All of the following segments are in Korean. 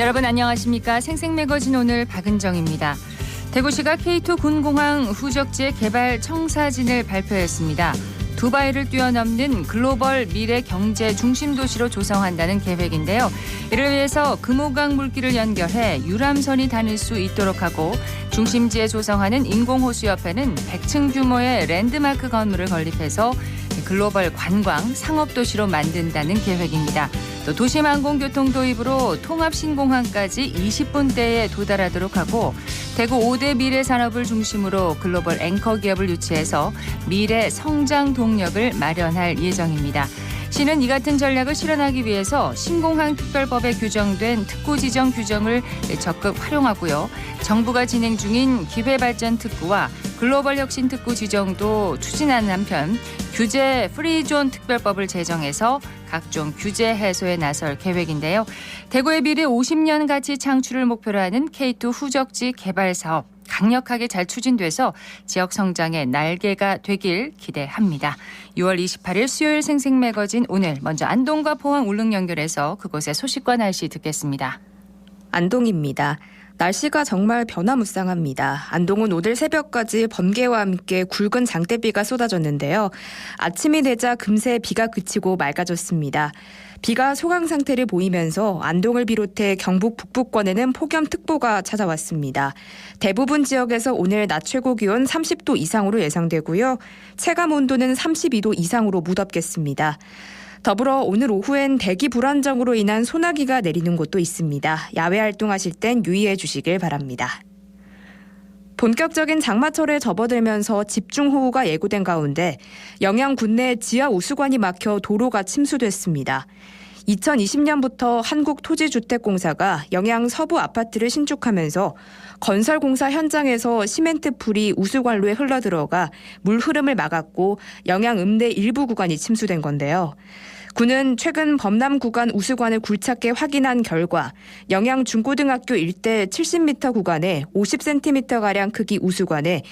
여러분 안녕하십니까? 생생매거진 오늘 박은정입니다. 대구시가 K2 군공항 후적지의 개발 청사진을 발표했습니다. 두바이를 뛰어넘는 글로벌 미래 경제 중심 도시로 조성한다는 계획인데요. 이를 위해서 금호강 물길을 연결해 유람선이 다닐 수 있도록 하고 중심지에 조성하는 인공호수 옆에는 100층 규모의 랜드마크 건물을 건립해서 글로벌 관광 상업도시로 만든다는 계획입니다. 또 도심항공교통 도입으로 통합신공항까지 20분대에 도달하도록 하고 대구 5대 미래산업을 중심으로 글로벌 앵커 기업을 유치해서 미래 성장 동력을 마련할 예정입니다. 시는 이 같은 전략을 실현하기 위해서 신공항 특별법에 규정된 특구 지정 규정을 적극 활용하고요. 정부가 진행 중인 기회발전 특구와 글로벌 혁신 특구 지정도 추진하는 한편 규제 프리존 특별법을 제정해서 각종 규제 해소에 나설 계획인데요. 대구의 미래 50년 가치 창출을 목표로 하는 K2 후적지 개발 사업 강력하게 잘 추진돼서 지역 성장의 날개가 되길 기대합니다. 6월 28일 수요일 생생매거진 오늘 먼저 안동과 포항 울릉 연결해서 그곳의 소식과 날씨 듣겠습니다. 안동입니다. 날씨가 정말 변화무쌍합니다. 안동은 오늘 새벽까지 번개와 함께 굵은 장대비가 쏟아졌는데요. 아침이 되자 금세 비가 그치고 맑아졌습니다. 비가 소강 상태를 보이면서 안동을 비롯해 경북 북부권에는 폭염특보가 찾아왔습니다. 대부분 지역에서 오늘 낮 최고 기온 30도 이상으로 예상되고요. 체감 온도는 32도 이상으로 무덥겠습니다. 더불어 오늘 오후엔 대기 불안정으로 인한 소나기가 내리는 곳도 있습니다. 야외 활동하실 땐 유의해 주시길 바랍니다. 본격적인 장마철에 접어들면서 집중호우가 예고된 가운데 영양 군내 지하 우수관이 막혀 도로가 침수됐습니다. 2020년부터 한국토지주택공사가 영양 서부 아파트를 신축하면서 건설공사 현장에서 시멘트 풀이 우수관로에 흘러들어가 물 흐름을 막았고 영양 읍내 일부 구간이 침수된 건데요. 군은 최근 범람 구간 우수관을 굴착해 확인한 결과 영양 중고등학교 일대 70m 구간에 50cm가량 크기 우수관에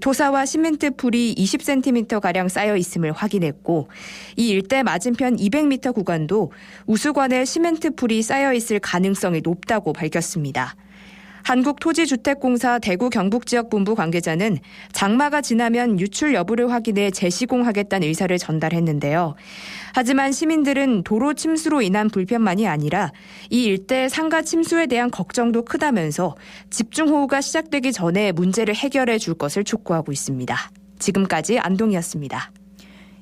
토사와 시멘트 풀이 20cm가량 쌓여 있음을 확인했고 이 일대 맞은편 200m 구간도 우수관에 시멘트 풀이 쌓여 있을 가능성이 높다고 밝혔습니다. 한국토지주택공사 대구 경북지역본부 관계자는 장마가 지나면 유출 여부를 확인해 재시공하겠다는 의사를 전달했는데요. 하지만 시민들은 도로 침수로 인한 불편만이 아니라 이 일대 상가 침수에 대한 걱정도 크다면서 집중호우가 시작되기 전에 문제를 해결해 줄 것을 촉구하고 있습니다. 지금까지 안동이었습니다.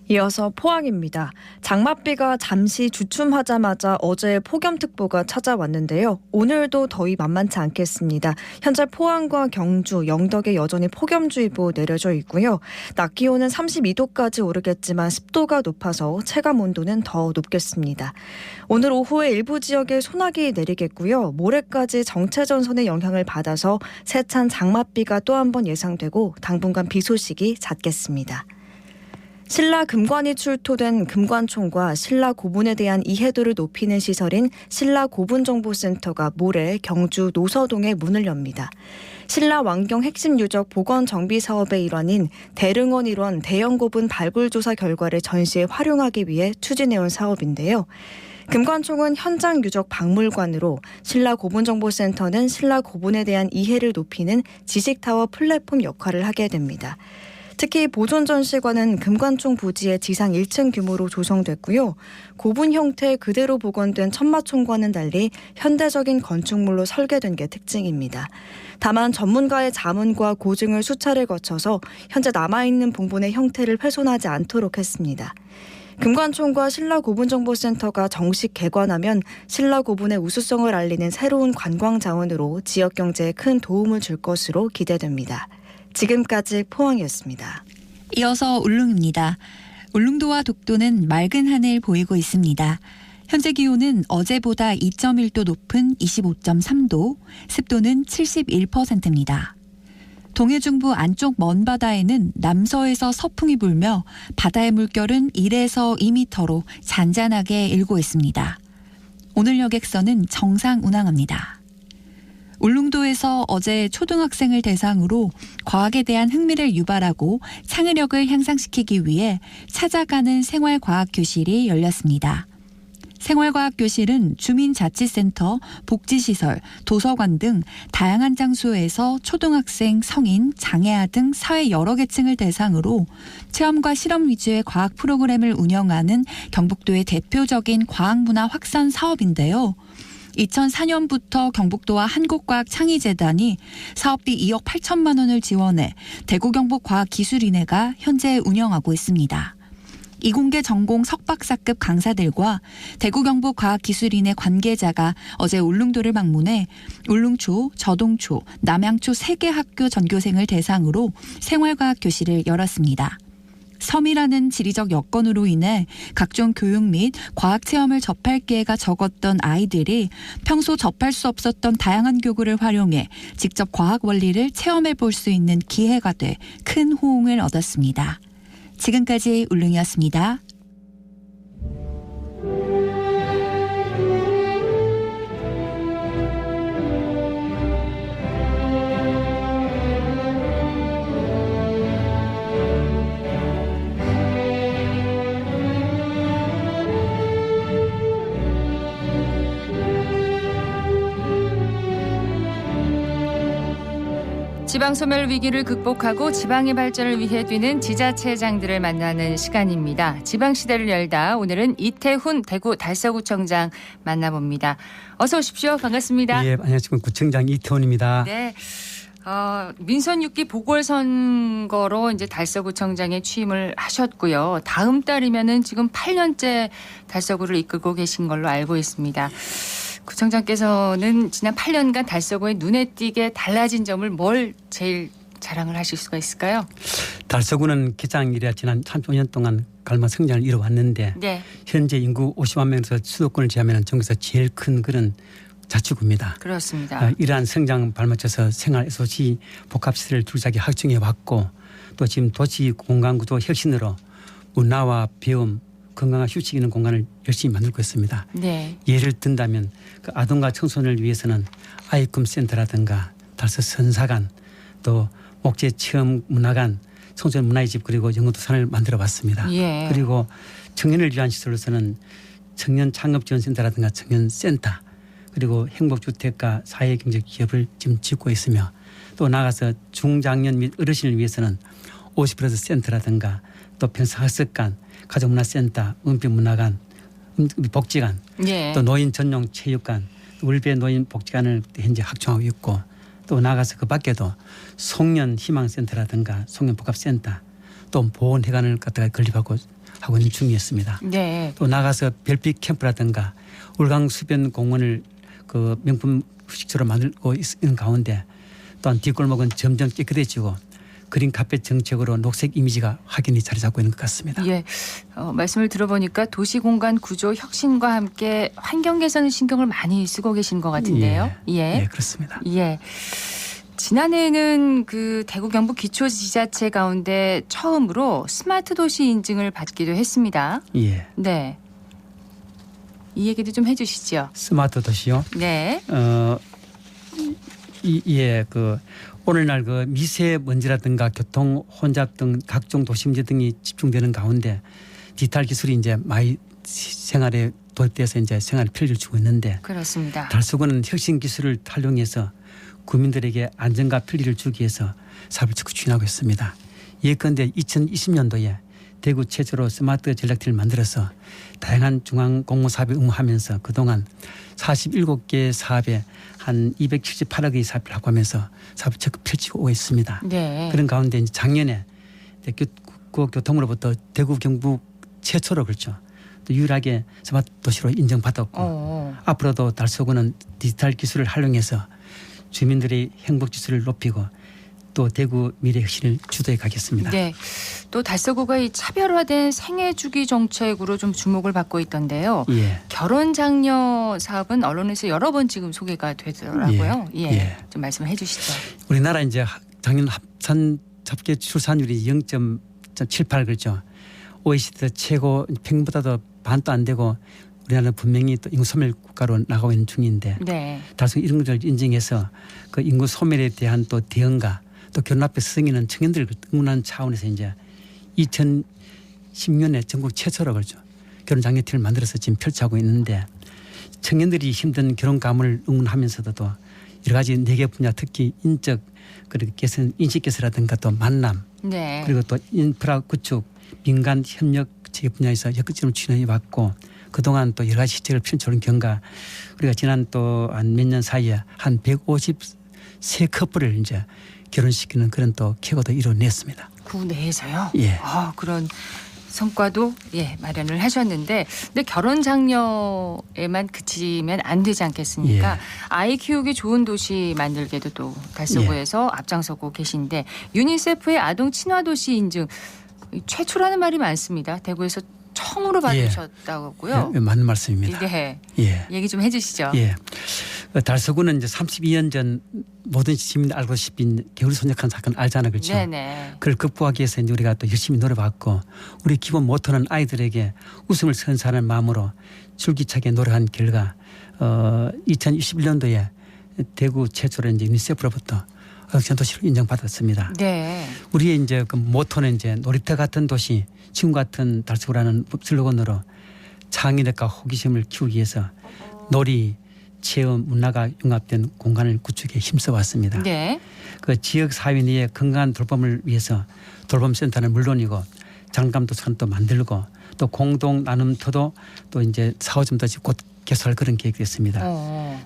이어서 포항입니다. 장맛비가 잠시 주춤하자마자 어제 폭염특보가 찾아왔는데요. 오늘도 더위 만만치 않겠습니다. 현재 포항과 경주, 영덕에 여전히 폭염주의보 내려져 있고요. 낮 기온은 32도까지 오르겠지만 습도가 높아서 체감 온도는 더 높겠습니다. 오늘 오후에 일부 지역에 소나기 내리겠고요. 모레까지 정체전선의 영향을 받아서 세찬 장맛비가 또 한 번 예상되고 당분간 비 소식이 잦겠습니다. 신라 금관이 출토된 금관총과 신라 고분에 대한 이해도를 높이는 시설인 신라 고분정보센터가 모레 경주 노서동에 문을 엽니다. 신라 왕경 핵심 유적 복원 정비 사업의 일환인 대릉원 일원 대형 고분 발굴 조사 결과를 전시에 활용하기 위해 추진해온 사업인데요. 금관총은 현장 유적 박물관으로 신라 고분정보센터는 신라 고분에 대한 이해를 높이는 지식타워 플랫폼 역할을 하게 됩니다. 특히 보존전시관은 금관총 부지의 지상 1층 규모로 조성됐고요. 고분 형태 그대로 복원된 천마총과는 달리 현대적인 건축물로 설계된 게 특징입니다. 다만 전문가의 자문과 고증을 수차례 거쳐서 현재 남아있는 봉분의 형태를 훼손하지 않도록 했습니다. 금관총과 신라고분정보센터가 정식 개관하면 신라고분의 우수성을 알리는 새로운 관광 자원으로 지역 경제에 큰 도움을 줄 것으로 기대됩니다. 지금까지 포항이었습니다. 이어서 울릉입니다. 울릉도와 독도는 맑은 하늘 보이고 있습니다. 현재 기온은 어제보다 2.1도 높은 25.3도, 습도는 71%입니다. 동해중부 안쪽 먼바다에는 남서에서 서풍이 불며 바다의 물결은 1에서 2m로 잔잔하게 일고 있습니다. 오늘 여객선은 정상 운항합니다. 울릉도에서 어제 초등학생을 대상으로 과학에 대한 흥미를 유발하고 창의력을 향상시키기 위해 찾아가는 생활과학 교실이 열렸습니다. 생활과학교실은 주민자치센터, 복지시설, 도서관 등 다양한 장소에서 초등학생, 성인, 장애아 등 사회 여러 계층을 대상으로 체험과 실험 위주의 과학 프로그램을 운영하는 경북도의 대표적인 과학문화 확산 사업인데요. 2004년부터 경북도와 한국과학창의재단이 사업비 2억 8천만 원을 지원해 대구경북과학기술인회가 현재 운영하고 있습니다. 이공계 전공 석박사급 강사들과 대구경북과학기술인회 관계자가 어제 울릉도를 방문해 울릉초, 저동초, 남양초 3개 학교 전교생을 대상으로 생활과학 교실을 열었습니다. 섬이라는 지리적 여건으로 인해 각종 교육 및 과학 체험을 접할 기회가 적었던 아이들이 평소 접할 수 없었던 다양한 교구를 활용해 직접 과학 원리를 체험해 볼 수 있는 기회가 돼 큰 호응을 얻었습니다. 지금까지 울릉이었습니다. 지방소멸 위기를 극복하고 지방의 발전을 위해 뛰는 지자체장들을 만나는 시간입니다. 지방시대를 열다 오늘은 이태훈 대구 달서구청장 만나봅니다. 어서 오십시오. 반갑습니다. 예, 안녕하십니까. 구청장 이태훈입니다. 네. 민선 6기 보궐선거로 이제 달서구청장에 취임을 하셨고요. 다음 달이면은 지금 8년째 달서구를 이끌고 계신 걸로 알고 있습니다. 구청장께서는 지난 8년간 달서구에 눈에 띄게 달라진 점을 뭘 제일 자랑을 하실 수가 있을까요? 달서구는 개장 이래 지난 35년 동안 갈마 성장을 이뤄왔는데 네. 현재 인구 50만 명에서 수도권을 제하면 전국에서 제일 큰 그런 자치구입니다. 그렇습니다. 이러한 성장 발맞춰서 생활 SOC 복합시설을 둘짝이 확충해 왔고 또 지금 도시 공간구조 혁신으로 문화와 배움 건강한 휴식 있는 공간을 열심히 만들고 있습니다. 네. 예를 든다면 그 아동과 청소년을 위해서는 아이꿈센터라든가 달서 선사관 또 목재 체험 문화관 청소년 문화의 집 그리고 영어도산을 만들어 봤습니다. 예. 그리고 청년을 위한 시설로서는 청년 창업지원센터라든가 청년센터 그리고 행복주택과 사회경제기업을 지금 짓고 있으며 또 나아가서 중장년 및 어르신을 위해서는 50% 센터라든가 또 평생학습관 가족문화센터, 은평문화관, 복지관, 예. 또 노인 전용 체육관, 울배 노인 복지관을 현재 확충하고 있고 또 나가서 그 밖에도 송년 희망센터라든가 송년 복합센터 또 보건회관을 갖다가 건립하고 하고 있는 중이었습니다. 네. 또 나가서 별빛 캠프라든가 울강수변 공원을 그 명품 휴식처로 만들고 있는 가운데 또한 뒷골목은 점점 깨끗해지고 그린 카페 정책으로 녹색 이미지가 확연히 자리 잡고 있는 것 같습니다. 예, 말씀을 들어보니까 도시공간 구조 혁신과 함께 환경 개선 신경을 많이 쓰고 계신 것 같은데요. 예, 그렇습니다. 예. 지난해에는 그 대구 경북 기초지자체 가운데 처음으로 스마트 도시 인증을 받기도 했습니다. 예. 네. 이 얘기도 좀 해주시죠. 스마트 도시요. 네. 그 오늘날 그 미세먼지라든가 교통 혼잡 등 각종 도시 문제 등이 집중되는 가운데 디지털 기술이 이제 많이 생활에 도입돼서 이제 생활에 편리를 주고 있는데 그렇습니다. 달서구는 혁신 기술을 활용해서 국민들에게 안전과 편리를 주기 위해서 사업을 적극 추진하고 있습니다. 예컨대 2020년도에 대구 최초로 스마트 전략팀을 만들어서 다양한 중앙 공무 사업에 응모하면서 그동안 47개 사업에 한 278억의 사업을 하고 하면서 사업을 적극 펼치고 오고 있습니다. 네. 그런 가운데 이제 작년에 국교통으로부터 대구 경북 최초로 그렇죠. 또 유일하게 스마트 도시로 인정받았고 앞으로도 달서구는 디지털 기술을 활용해서 주민들의 행복 지수를 높이고 또 대구 미래 혁신을 주도해 가겠습니다. 네. 또 달서구가 이 차별화된 생애 주기 정책으로 좀 주목을 받고 있던데요. 예. 결혼 장려 사업은 언론에서 여러 번 지금 소개가 되더라고요. 예. 좀 말씀을 해 주시죠. 우리나라 이제 작년 합산 합계 출산율이 0.78 그렇죠. OECD 최고 평균보다도 반도 안 되고 우리나라는 분명히 또 인구 소멸 국가로 나가고 있는 중인데 네. 달성 이런 것을 인정해서 그 인구 소멸에 대한 또 대응과 또 결혼 앞에 스승이는 청년들을 응원하는 차원에서 이제 2010년에 전국 최초로 그렇죠. 결혼 장려팀을 만들어서 지금 펼쳐하고 있는데 청년들이 힘든 결혼감을 응원하면서도 여러 가지 4개 분야 특히 인적 그리고 개선 인식 개선이라든가 또 만남 네. 그리고 또 인프라 구축 민간 협력 제 분야에서 적극적으로 추진해 왔고 그동안 또 여러 가지 시책을 펼쳐오는 경과 우리가 지난 또 한 몇 년 사이에 한 153 커플을 이제 결혼시키는 그런 또 쾌거도 이뤄냈습니다. 구 내에서요? 예. 그런 성과도 마련을 하셨는데 근데 결혼 장려에만 그치면 안 되지 않겠습니까? 예. 아이 키우기 좋은 도시 만들게도 또 달서구에서 앞장서고 계신데 유니세프의 아동 친화 도시 인증 최초라는 말이 많습니다. 대구에서 처음으로 받으셨다고요? 예, 맞는 말씀입니다. 네. 예. 얘기 좀 해주시죠. 예. 달서구는 이제 32년 전 모든 시민들 알고싶은 겨울이 손역한 사건 알잖아, 그렇죠? 네네. 그걸 극복하기 위해서 이제 우리가 또 열심히 노력했고 우리 기본 모토는 아이들에게 웃음을 선사하는 마음으로 줄기차게 노력한 결과 2021년도에 대구 최초로 이제 유니세프로부터 아동 도시로 인정받았습니다. 네. 우리의 이제 그 모토는 이제 놀이터 같은 도시, 지금 같은 달서구라는 슬로건으로 창의력과 호기심을 키우기 위해서 놀이, 체험, 문화가 융합된 공간을 구축에 힘써왔습니다. 네. 그 지역 사회 내의 건강한 돌봄을 위해서 돌봄센터는 물론이고 장감도서관도 만들고 또 공동 나눔터도 또 이제 4호점도 곧 개설할 그런 계획이 있습니다.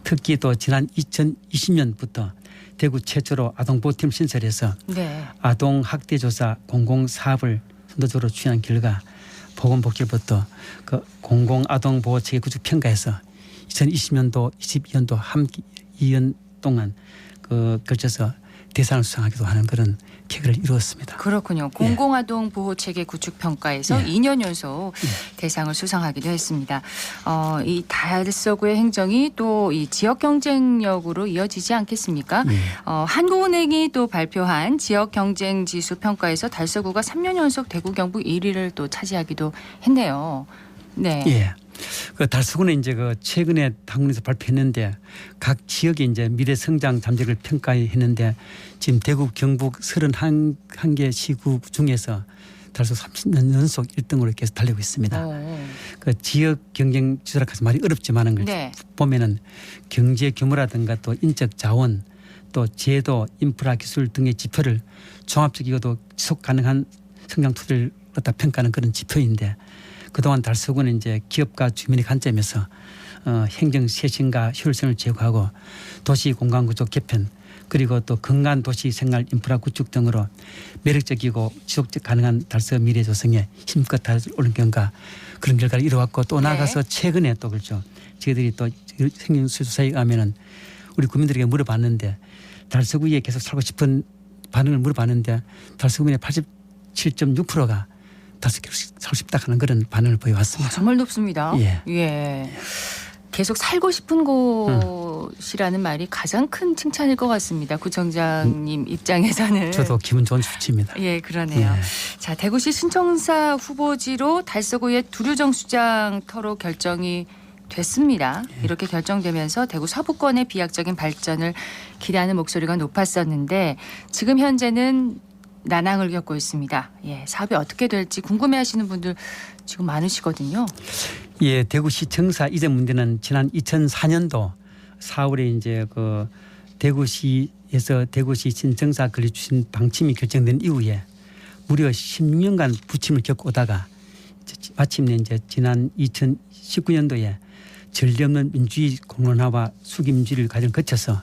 특히 또 지난 2020년부터 대구 최초로 아동보호팀 신설해서 네. 아동 학대 조사 공공사업을 선도적으로 추진한 결과 보건복지부터 그 공공 아동 보호 체계 구축 평가에서 2020년도, 22년도 한 2년 동안 걸쳐서 대상을 수상하기도 하는 그런 계획을 이루었습니다. 그렇군요. 공공아동 보호체계 구축 평가에서 2년 연속 대상을 수상하기도 했습니다. 이 달서구의 행정이 또 이 지역 경쟁력으로 이어지지 않겠습니까? 한국은행이 또 발표한 지역 경쟁 지수 평가에서 달서구가 3년 연속 대구 경북 1위를 또 차지하기도 했네요. 네. 예. 그 달서구는 이제 그 최근에 당문에서 발표했는데 각 지역의 이제 미래 성장 잠재력을 평가했는데 지금 대구 경북 31개 시구 중에서 달서구 30년 연속 1등으로 계속 달리고 있습니다. 그 지역 경쟁 지수라 해서 말이 어렵지만은 걸 네. 보면은 경제 규모라든가 또 인적 자원 또 제도 인프라 기술 등의 지표를 종합적이고도 지속 가능한 성장 투자를 갖다 평가하는 그런 지표인데 그동안 달서구는 이제 기업과 주민의 관점에서 행정 쇄신과 효율성을 제고하고 도시 공간 구조 개편 그리고 또 건강한 도시 생활 인프라 구축 등으로 매력적이고 지속적 가능한 달서구 미래 조성에 힘껏 달려오는 경과 그런 결과를 이루었고 또 나아가서 최근에 또 그렇죠. 저희들이 또 행정수조사에 의하면은 우리 국민들에게 물어봤는데 달서구에 계속 살고 싶은 반응을 물어봤는데 달서구민의 87.6%가 달서구에 살고 싶다 하는 그런 반응을 보여왔습니다. 정말 높습니다. 예. 계속 살고 싶은 곳이라는 말이 가장 큰 칭찬일 것 같습니다. 구청장님 입장에서는. 저도 기분 좋은 수치입니다. 예, 그러네요. 예. 자, 대구시 신청사 후보지로 달서구의 두류정수장 터로 결정이 됐습니다. 이렇게 결정되면서 대구 서부권의 비약적인 발전을 기대하는 목소리가 높았었는데 지금 현재는 난항을 겪고 있습니다. 예, 사업이 어떻게 될지 궁금해하시는 분들 지금 많으시거든요. 예, 대구시청사 이전 문제는 지난 2004년도 4월에 이제 그 대구시에서 대구시 신청사 건립 추진 방침이 결정된 이후에 무려 16년간 부침을 겪고 오다가 마침내 이제 지난 2019년도에 전례 없는 민주주의 공론화와 수기민주를 과정을 거쳐서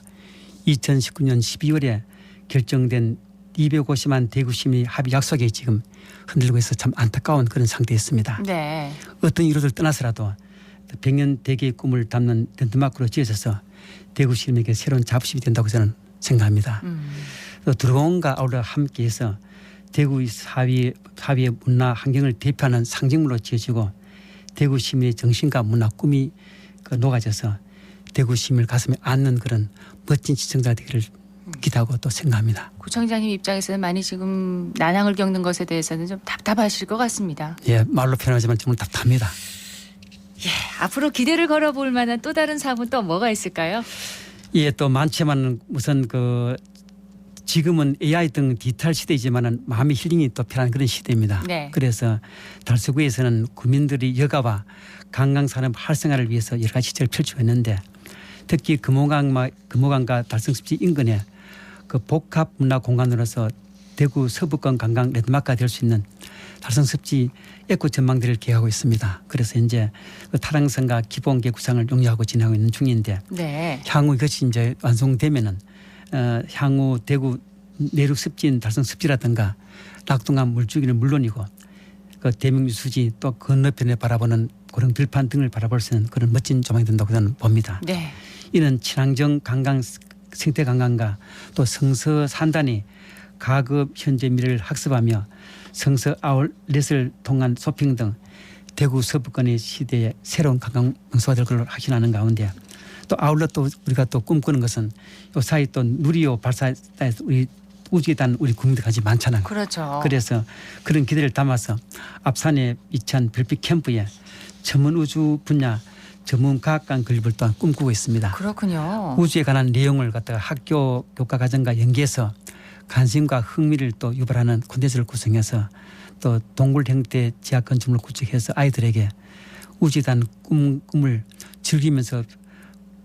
2019년 12월에 결정된 250만 대구 시민의 합의 약속에 지금 흔들리고 있어 참 안타까운 그런 상태였습니다. 네. 어떤 이유를 떠나서라도 100년 대계의 꿈을 담는 랜드마크로 지어져서 대구 시민에게 새로운 자부심이 된다고 저는 생각합니다. 또 드론과 아울러 함께해서 대구의 사회 문화 환경을 대표하는 상징물로 지어지고 대구 시민의 정신과 문화 꿈이 녹아져서 대구 시민을 가슴에 안는 그런 멋진 시청자가 되기를 기대하고 또 생각합니다. 구청장님 입장에서는 많이 지금 난항을 겪는 것에 대해서는 좀 답답하실 것 같습니다. 예, 말로 표현하지만 정말 답답합니다. 예, 앞으로 기대를 걸어볼 만한 또 다른 사업은 또 뭐가 있을까요? 예, 또 많지만 우선 그 지금은 AI 등 디지털 시대이지만은 마음의 힐링이 또 필요한 그런 시대입니다. 네. 그래서 달서구에서는 구민들이 여가와 관광산업 활성화를 위해서 여러 가지 시설을 펼치고 있는데 특히 금호강과 달성습지 인근에 그 복합 문화 공간으로서 대구 서부권 관광 랜드마크가 될 수 있는 달성습지 에코 전망대를 계획하고 있습니다. 그래서 이제 그 타랑성과 기본계 구상을 용역하고 진행하고 있는 중인데 네. 향후 이것이 이제 완성되면은 향후 대구 내륙 습지인 달성 습지라든가 낙동강 물줄기는 물론이고 그 대명리 수지 또 건너편에 바라보는 고령 들판 등을 바라볼 수 있는 그런 멋진 조망이 된다고 저는 봅니다. 네. 이는 친환경 관광 생태 관광과 또 성서 산단이 가급 현재 미래를 학습하며 성서 아울렛을 통한 쇼핑 등 대구 서부권의 시대에 새로운 관광 명소가 될 걸로 확신하는 가운데 또 아울렛도 우리가 또 꿈꾸는 것은 요 사이 또 누리호 발사에서 우리 우주에 대한 우리 국민들 가지 많잖아요. 그렇죠. 그래서 그런 기대를 담아서 앞산의 이천 별빛 캠프에 전문 우주 분야 전문 과학관 건립을 또한 꿈꾸고 있습니다. 그렇군요. 우주에 관한 내용을 갖다가 학교 교과 과정과 연계해서 관심과 흥미를 또 유발하는 콘텐츠를 구성해서 또 동굴 형태 지하 건축물을 구축해서 아이들에게 우주에 대한 꿈을 즐기면서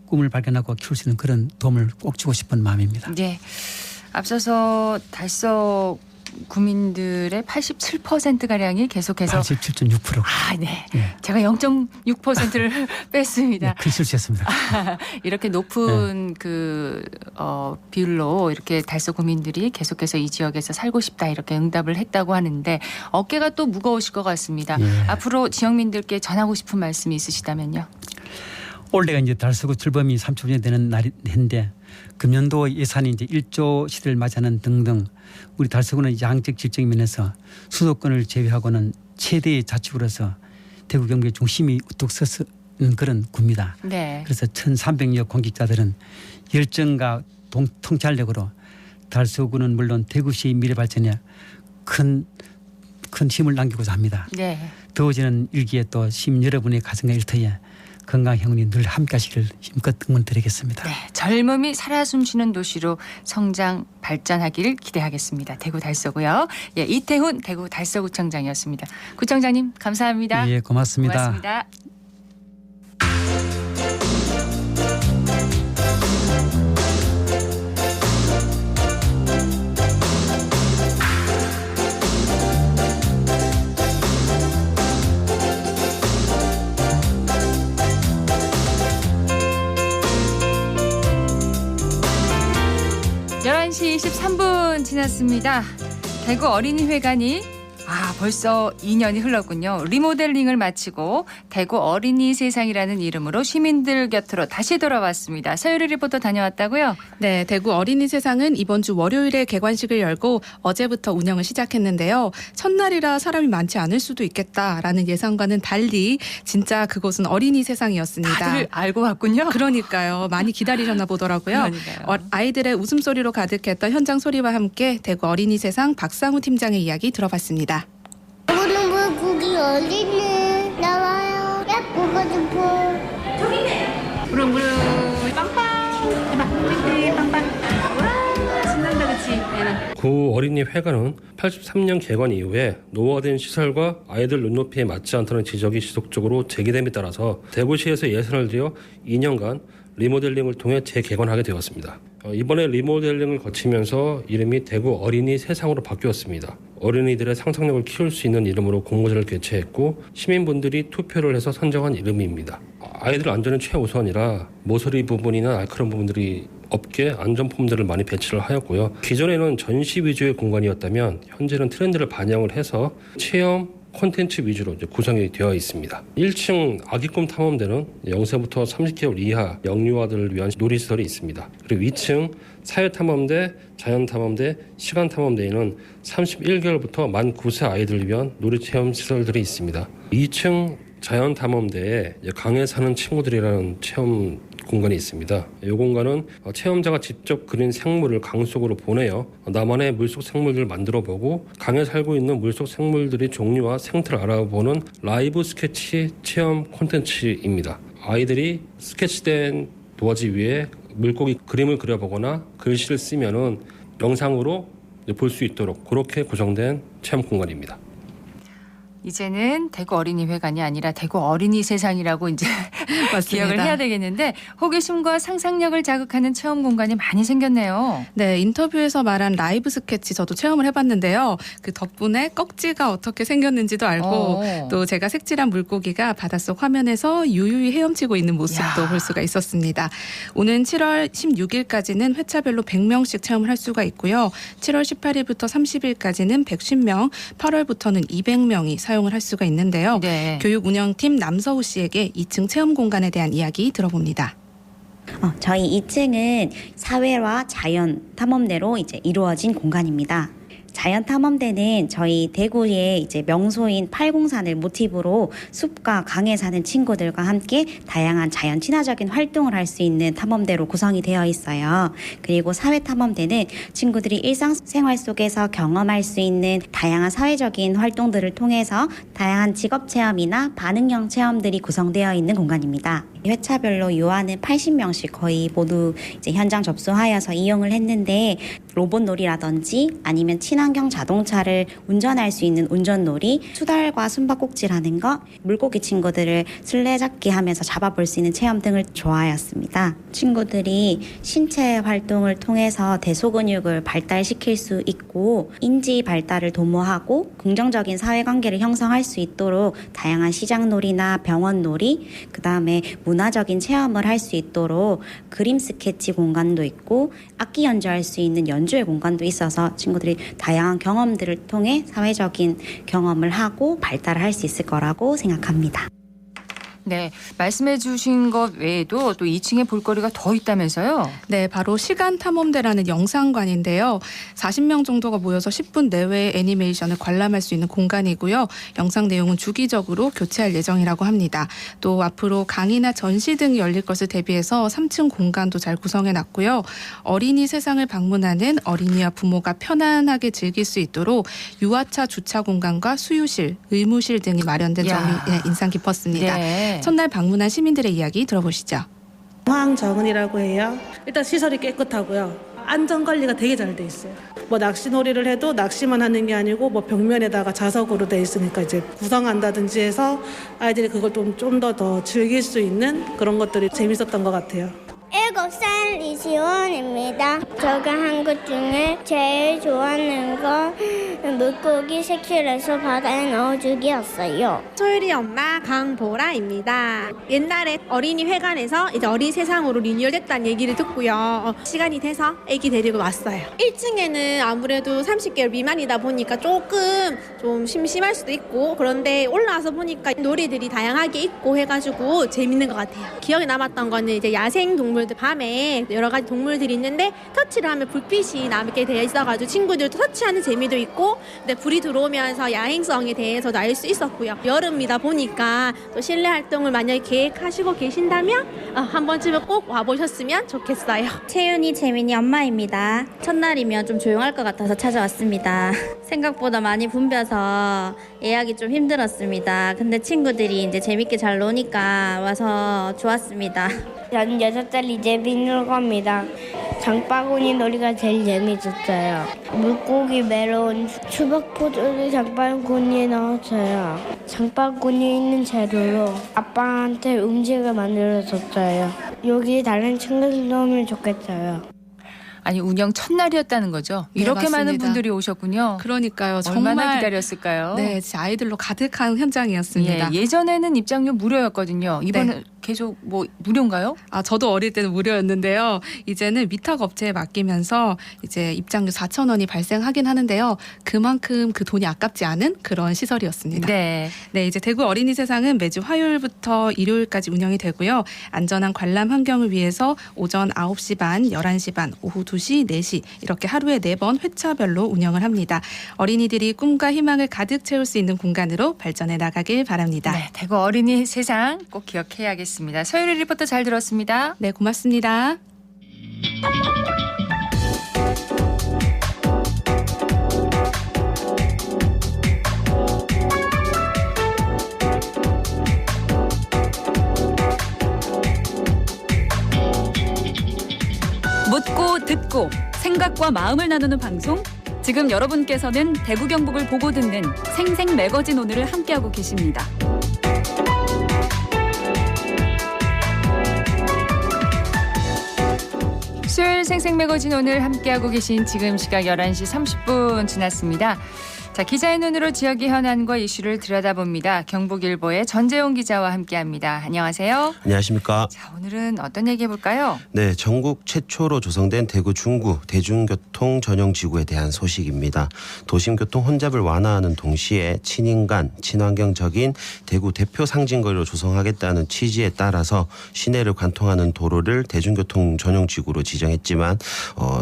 꿈을 발견하고 키울 수 있는 그런 도움을 꼭 주고 싶은 마음입니다. 네. 앞서서 달서 구민들의 87%가량이 계속해서 87.6%. 아, 네. 네. 제가 0.6%를 뺐습니다. 큰 실수했습니다. 이렇게 높은 비율로 이렇게 달서 구민들이 계속해서 이 지역에서 살고 싶다 이렇게 응답을 했다고 하는데 어깨가 또 무거우실 것 같습니다. 예. 앞으로 지역민들께 전하고 싶은 말씀이 있으시다면요. 올해가 이제 달서구 출범이 30주년 되는 날인데 금년도 예산이 이제 1조 시대를 맞이하는 등등 우리 달서구는 양적 질적 면에서 수도권을 제외하고는 최대의 자치구로서 대구 경기의 중심이 우뚝 서는 그런 구입니다. 네. 그래서 1,300여 공직자들은 열정과 통찰력으로 달서구는 물론 대구시의 미래 발전에 큰 힘을 남기고자 합니다. 네. 더워지는 일기에 또 시민 여러분의 가정과 일터에 건강 행운이 늘 함께하시길 힘껏 응원드리겠습니다. 네, 젊음이 살아 숨쉬는 도시로 성장 발전하기를 기대하겠습니다. 대구 달서구요. 예, 이태훈 대구 달서구청장이었습니다. 구청장님 감사합니다. 예, 고맙습니다. 고맙습니다. (11시 23분) 지났습니다. 대구 어린이회관이 벌써 2년이 흘렀군요. 리모델링을 마치고 대구 어린이 세상이라는 이름으로 시민들 곁으로 다시 돌아왔습니다. 서유리 리포터 다녀왔다고요? 네, 대구 어린이 세상은 이번 주 월요일에 개관식을 열고 어제부터 운영을 시작했는데요. 첫날이라 사람이 많지 않을 수도 있겠다라는 예상과는 달리 진짜 그곳은 어린이 세상이었습니다. 다들 알고 왔군요. 그러니까요. 많이 기다리셨나 보더라고요. 그러니까요. 아이들의 웃음소리로 가득했던 현장 소리와 함께 대구 어린이 세상 박상우 팀장의 이야기 들어봤습니다. 오늘 물고기 어린이 나와요. 예쁘고 싶어. 구 어린이회관은 83년 개관 이후에 노후화된 시설과 아이들 눈높이에 맞지 않다는 지적이 지속적으로 제기됨에 따라서 대구시에서 예산을 들여 2년간 리모델링을 통해 재개관하게 되었습니다. 이번에 리모델링을 거치면서 이름이 대구 어린이 세상으로 바뀌었습니다. 어린이들의 상상력을 키울 수 있는 이름으로 공모전을 개최했고 시민분들이 투표를 해서 선정한 이름입니다. 아이들 안전은 최우선이라 모서리 부분이나 날카로운 부분들이 없게 안전폼들을 많이 배치를 하였고요. 기존에는 전시 위주의 공간이었다면 현재는 트렌드를 반영을 해서 체험 콘텐츠 위주로 이제 구성이 되어 있습니다. 1층 아기꿈 탐험대는 0세부터 30개월 이하 영유아들을 위한 놀이시설이 있습니다. 그리고 2층 사회탐험대, 자연탐험대, 시간탐험대에는 31개월부터 만 9세 아이들을 위한 놀이체험 시설들이 있습니다. 2층 자연탐험대에 강에 사는 친구들이라는 체험 공간이 있습니다. 이 공간은 체험자가 직접 그린 생물을 강 속으로 보내어 나만의 물속 생물들을 만들어보고 강에 살고 있는 물속 생물들의 종류와 생태를 알아보는 라이브 스케치 체험 콘텐츠입니다. 아이들이 스케치된 도화지 위에 물고기 그림을 그려보거나 글씨를 쓰면은 영상으로 볼 수 있도록 그렇게 구성된 체험 공간입니다. 이제는 대구 어린이회관이 아니라 대구 어린이 세상이라고 이제 기억을 해야 되겠는데 호기심과 상상력을 자극하는 체험 공간이 많이 생겼네요. 네, 인터뷰에서 말한 라이브 스케치 저도 체험을 해봤는데요. 그 덕분에 꺽지가 어떻게 생겼는지도 알고 또 제가 색칠한 물고기가 바닷속 화면에서 유유히 헤엄치고 있는 모습도 볼 수가 있었습니다. 오는 7월 16일까지는 회차별로 100명씩 체험을 할 수가 있고요. 7월 18일부터 30일까지는 110명, 8월부터는 200명이 사용을 할 수가 있는데요. 네. 교육 운영팀 남서우 씨에게 2층 체험 공간에 대한 이야기 들어봅니다. 저희 2층은 사회와 자연 탐험대로 이제 이루어진 공간입니다. 자연 탐험대는 저희 대구의 이제 명소인 팔공산을 모티브로 숲과 강에 사는 친구들과 함께 다양한 자연 친화적인 활동을 할 수 있는 탐험대로 구성이 되어 있어요. 그리고 사회 탐험대는 친구들이 일상생활 속에서 경험할 수 있는 다양한 사회적인 활동들을 통해서 다양한 직업 체험이나 반응형 체험들이 구성되어 있는 공간입니다. 회차별로 요한은 80명씩 거의 모두 이제 현장 접수하여서 이용을 했는데 로봇놀이라든지 아니면 친환경 자동차를 운전할 수 있는 운전놀이, 수달과 숨바꼭질하는 거, 물고기 친구들을 술래잡기 하면서 잡아볼 수 있는 체험 등을 좋아하였습니다. 친구들이 신체 활동을 통해서 대소근육을 발달시킬 수 있고 인지 발달을 도모하고 긍정적인 사회관계를 형성할 수 있도록 다양한 시장놀이나 병원놀이, 그다음에 문화적인 체험을 할 수 있도록 그림 스케치 공간도 있고 악기 연주할 수 있는 연주회 공간도 있어서 친구들이 다양한 경험들을 통해 사회적인 경험을 하고 발달을 할 수 있을 거라고 생각합니다. 네, 말씀해 주신 것 외에도 또 2층에 볼거리가 더 있다면서요? 네, 바로 시간 탐험대라는 영상관인데요. 40명 정도가 모여서 10분 내외의 애니메이션을 관람할 수 있는 공간이고요. 영상 내용은 주기적으로 교체할 예정이라고 합니다. 또 앞으로 강의나 전시 등이 열릴 것을 대비해서 3층 공간도 잘 구성해 놨고요. 어린이 세상을 방문하는 어린이와 부모가 편안하게 즐길 수 있도록 유아차 주차 공간과 수유실, 의무실 등이 마련된 점이 인상 깊었습니다. 네. 첫날 방문한 시민들의 이야기 들어보시죠. 황정은이라고 해요. 일단 시설이 깨끗하고요. 안전관리가 되게 잘 돼 있어요. 뭐 낚시놀이를 해도 낚시만 하는 게 아니고 뭐 벽면에다가 자석으로 돼 있으니까 이제 구성한다든지 해서 아이들이 그걸 좀 더 즐길 수 있는 그런 것들이 재밌었던 것 같아요. 7살 이시원입니다. 제가 한 것 중에 제일 좋아하는 건 물고기 색칠해서 바다에 넣어주기였어요. 소율이 엄마 강보라입니다. 옛날에 어린이 회관에서 이제 어린 세상으로 리뉴얼됐다는 얘기를 듣고요. 시간이 돼서 아기 데리고 왔어요. 1층에는 아무래도 30개월 미만이다 보니까 조금 좀 심심할 수도 있고 그런데 올라와서 보니까 놀이들이 다양하게 있고 해가지고 재밌는 것 같아요. 기억에 남았던 거는 이제 야생 동물들 밤에 여러 가지 동물들이 있는데 터치를 하면 불빛이 남게 되어 있어가지고 친구들도 터치하는 재미도 있고 근데 불이 들어오면서 야행성에 대해서도 알 수 있었고요. 여름이다 보니까 또 실내 활동을 만약에 계획하시고 계신다면 한 번쯤은 꼭 와보셨으면 좋겠어요. 채윤이, 재민이 엄마입니다. 첫날이면 좀 조용할 것 같아서 찾아왔습니다. 생각보다 많이 붐벼서 예약이 좀 힘들었습니다. 근데 친구들이 이제 재밌게 잘 노니까 와서 좋았습니다. 저는 6살 이재빈이라고 합니다. 장바구니 놀이가 제일 재밌었어요. 물고기 메론 수박포도를 장바구니에 넣었어요. 장바구니에 있는 재료로 아빠한테 음식을 만들어줬어요. 여기 다른 친구들도 오면 좋겠어요. 아니 운영 첫날이었다는 거죠. 네, 이렇게 맞습니다. 많은 분들이 오셨군요. 그러니까요. 얼마나 정말 기다렸을까요? 네, 진짜 아이들로 가득한 현장이었습니다. 예전에는 입장료 무료였거든요. 이번에 계속 뭐 무료인가요? 저도 어릴 때는 무료였는데요. 이제는 위탁 업체에 맡기면서 이제 입장료 4,000원이 발생하긴 하는데요. 그만큼 그 돈이 아깝지 않은 그런 시설이었습니다. 네. 네, 이제 대구 어린이 세상은 매주 화요일부터 일요일까지 운영이 되고요. 안전한 관람 환경을 위해서 오전 9시 반, 11시 반, 오후 2시, 4시 이렇게 하루에 4번 회차별로 운영을 합니다. 어린이들이 꿈과 희망을 가득 채울 수 있는 공간으로 발전해 나가길 바랍니다. 네, 대구 어린이 세상 꼭 기억해야겠습니다. 서유리 리포터 잘 들었습니다. 네, 고맙습니다. 묻고 듣고 생각과 마음을 나누는 방송. 지금 여러분께서는 대구 경북을 보고 듣는 생생 매거진 오늘을 함께하고 계십니다. 수요일 생생 매거진 오늘 함께하고 계신 지금 시각 11시 30분 지났습니다. 자, 기자의 눈으로 지역의 현안과 이슈를 들여다봅니다. 경북일보의 전재용 기자와 함께합니다. 안녕하세요. 안녕하십니까. 자, 오늘은 어떤 얘기 해볼까요? 네, 전국 최초로 조성된 대구 중구 대중교통 전용 지구에 대한 소식입니다. 도심교통 혼잡을 완화하는 동시에 친인간, 친환경적인 대구 대표 상징거리로 조성하겠다는 취지에 따라서 시내를 관통하는 도로를 대중교통 전용 지구로 지정했지만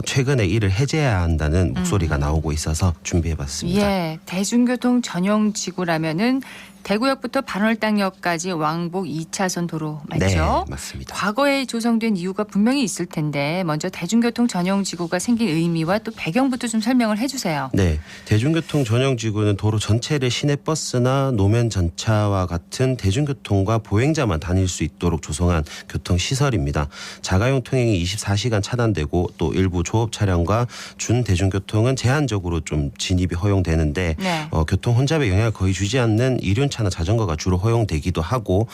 최근에 이를 해제해야 한다는 목소리가 나오고 있어서 준비해봤습니다. 예. 대중교통 전용 지구라면은 대구역부터 반월당역까지 왕복 2차선 도로 맞죠? 네, 맞습니다. 과거에 조성된 이유가 분명히 있을 텐데 먼저 대중교통 전용 지구가 생긴 의미와 또 배경부터 좀 설명을 해주세요. 네, 대중교통 전용 지구는 도로 전체를 시내버스나 노면 전차와 같은 대중교통과 보행자만 다닐 수 있도록 조성한 교통시설입니다. 자가용 통행이 24시간 차단되고 또 일부 조업 차량과 준대중교통은 제한적으로 좀 진입이 허용되는데 네. 교통 혼잡에 영향을 거의 주지 않는 이륜차나 자전거가 주로 허용되기도 하고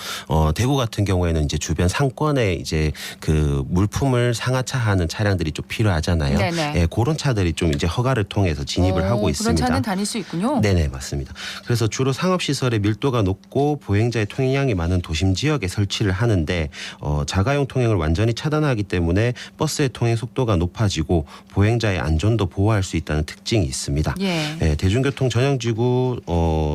대구 같은 경우에는 이제 주변 상권에 이제 그 물품을 상하차하는 차량들이 좀 필요하잖아요. 예, 그런 차들이 좀 이제 허가를 통해서 진입을 하고 있습니다. 그런 차는 다닐 수 있군요. 네네, 맞습니다. 그래서 주로 상업시설의 밀도가 높고 보행자의 통행량이 많은 도심 지역에 설치를 하는데 자가용 통행을 완전히 차단하기 때문에 버스의 통행 속도가 높아지고 보행자의 안전도 보호할 수 있다는 특징이 있습니다. 예. 대중교통 전용지구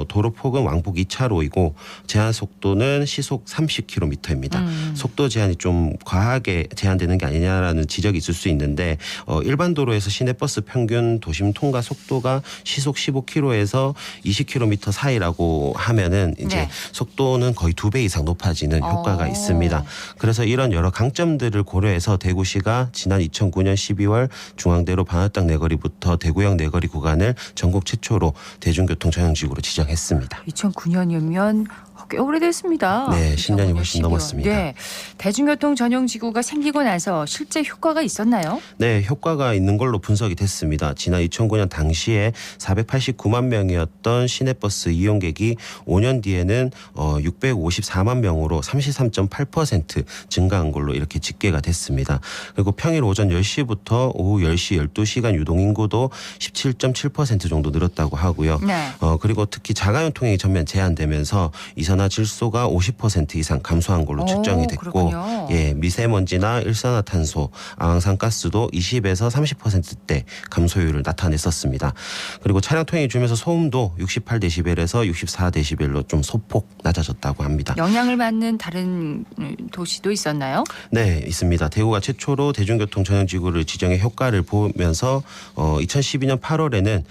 도로폭은 왕복 2차로이고 제한 속도는 시속 30km입니다. 속도 제한이 좀 과하게 제한되는 게 아니냐라는 지적이 있을 수 있는데 일반 도로에서 시내버스 평균 도심 통과 속도가 시속 15km에서 20km 사이라고 하면은 이제 네. 속도는 거의 2배 이상 높아지는 효과가 있습니다. 그래서 이런 여러 강점들을 고려해서 대구시가 지난 2009년 12월 중앙대로 반월당 내거리부터 대구역 내거리 구간을 전국 최초로 대중교통 전용지구로 지정했습니다. 2009년이면 꽤 오래됐습니다. 네, 10년이 훨씬 12월. 넘었습니다. 네, 대중교통 전용 지구가 생기고 나서 실제 효과가 있었나요? 네, 효과가 있는 걸로 분석이 됐습니다. 지난 2009년 당시에 489만 명이었던 시내버스 이용객이 5년 뒤에는 654만 명으로 33.8% 증가한 걸로 이렇게 집계가 됐습니다. 그리고 평일 오전 10시부터 오후 10시 12시간 유동인구도 17.7% 정도 늘었다고 하고요. 네. 그리고 특히 자가용 통행이 전면 제한되면서 이산화 질소가 50% 이상 감소한 걸로 측정이 됐고 그렇군요. 예, 미세먼지나 일산화탄소, 아황산가스도 20에서 30%대 감소율을 나타냈었습니다. 그리고 차량 통행이 줄면서 소음도 68데시벨에서 64데시벨로 좀 소폭 낮아졌다고 합니다. 영향을 받는 다른 도시도 있었나요? 네, 있습니다. 대구가 최초로 대중교통 전용지구를 지정해 효과를 보면서 2012년 8월에는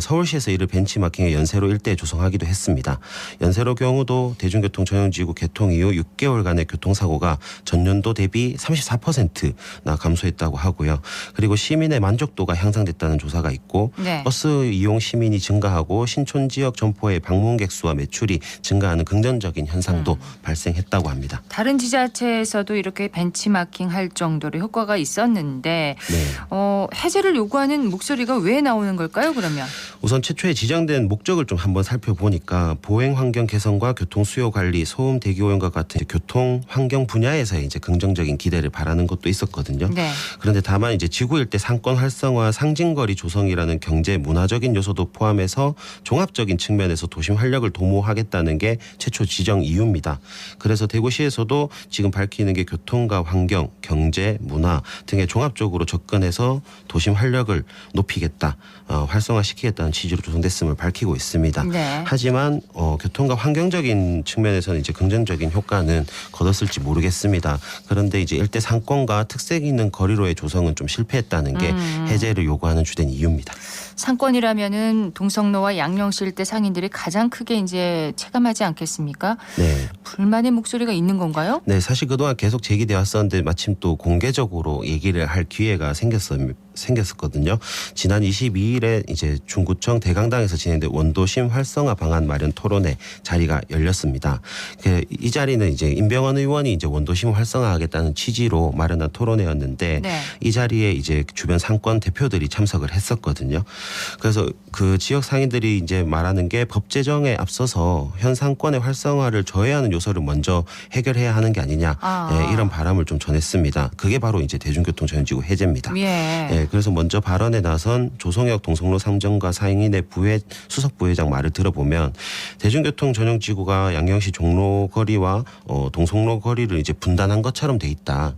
서울시에서 이를 벤치마킹해 연세로 일대 조성하기도 했습니다. 연세로 경우도 대중교통 전용지구 개통 이후 6개월간의 교통사고가 전년도 대비 34%나 감소했다고 하고요. 그리고 시민의 만족도가 향상됐다는 조사가 있고 네. 버스 이용 시민이 증가하고 신촌 지역 점포의 방문객 수와 매출이 증가하는 긍정적인 현상도 발생했다고 합니다. 다른 지자체에서도 이렇게 벤치마킹 할 정도로 효과가 있었는데 네. 해제를 요구하는 목소리가 왜 나오는 걸까요, 그러면? 우선 최초에 지정된 목적을 좀 한번 살펴보니까 보행 환경 개선과 교통 수요 관리, 소음 대기 오염과 같은 교통 환경 분야에서 이제 긍정적인 기대를 바라는 것도 있었거든요. 네. 그런데 다만 이제 지구 일대 상권 활성화, 상징거리 조성이라는 경제 문화적인 요소도 포함해서 종합적인 측면에서 도심 활력을 도모하겠다는 게 최초 지정 이유입니다. 그래서 대구시에서도 지금 밝히는 게 교통과 환경, 경제, 문화 등에 종합적으로 접근해서 도심 활력을 높이겠다, 활성화시키겠다는 취지로 조성됐음을 밝히고 있습니다. 네. 하지만 교통과 환경적인 측면에서는 이제 긍정적인 효과는 거뒀을지 모르겠습니다. 그런데 이제 일대 상권과 특색 있는 거리로의 조성은 좀 실패했다는 게 해제를 요구하는 주된 이유입니다. 상권이라면은 동성로와 양령시 일대 상인들이 가장 크게 이제 체감하지 않겠습니까? 네. 불만의 목소리가 있는 건가요? 네, 사실 그동안 계속 제기되어 왔었는데 마침 또 공개적으로 얘기를 할 기회가 생겼었거든요. 지난 22일에 이제 중구청 대강당에서 진행된 원도심 활성화 방안 마련 토론회 자리가 열렸습니다. 이 자리는 이제 임병헌 의원이 이제 원도심 활성화하겠다는 취지로 마련한 토론회였는데 네. 이 자리에 이제 주변 상권 대표들이 참석을 했었거든요. 그래서 그 지역 상인들이 이제 말하는 게 법 제정에 앞서서 현 상권의 활성화를 저해하는 요소를 먼저 해결해야 하는 게 아니냐 이런 바람을 좀 전했습니다. 그게 바로 이제 대중교통 전용지구 해제입니다. 예. 그래서 먼저 발언에 나선 조성혁 동성로 상정가 상인의 수석 부회장 말을 들어보면 대중교통 전용지구가 양양시 종로거리와 동성로 거리를 이제 분단한 것처럼 돼 있다.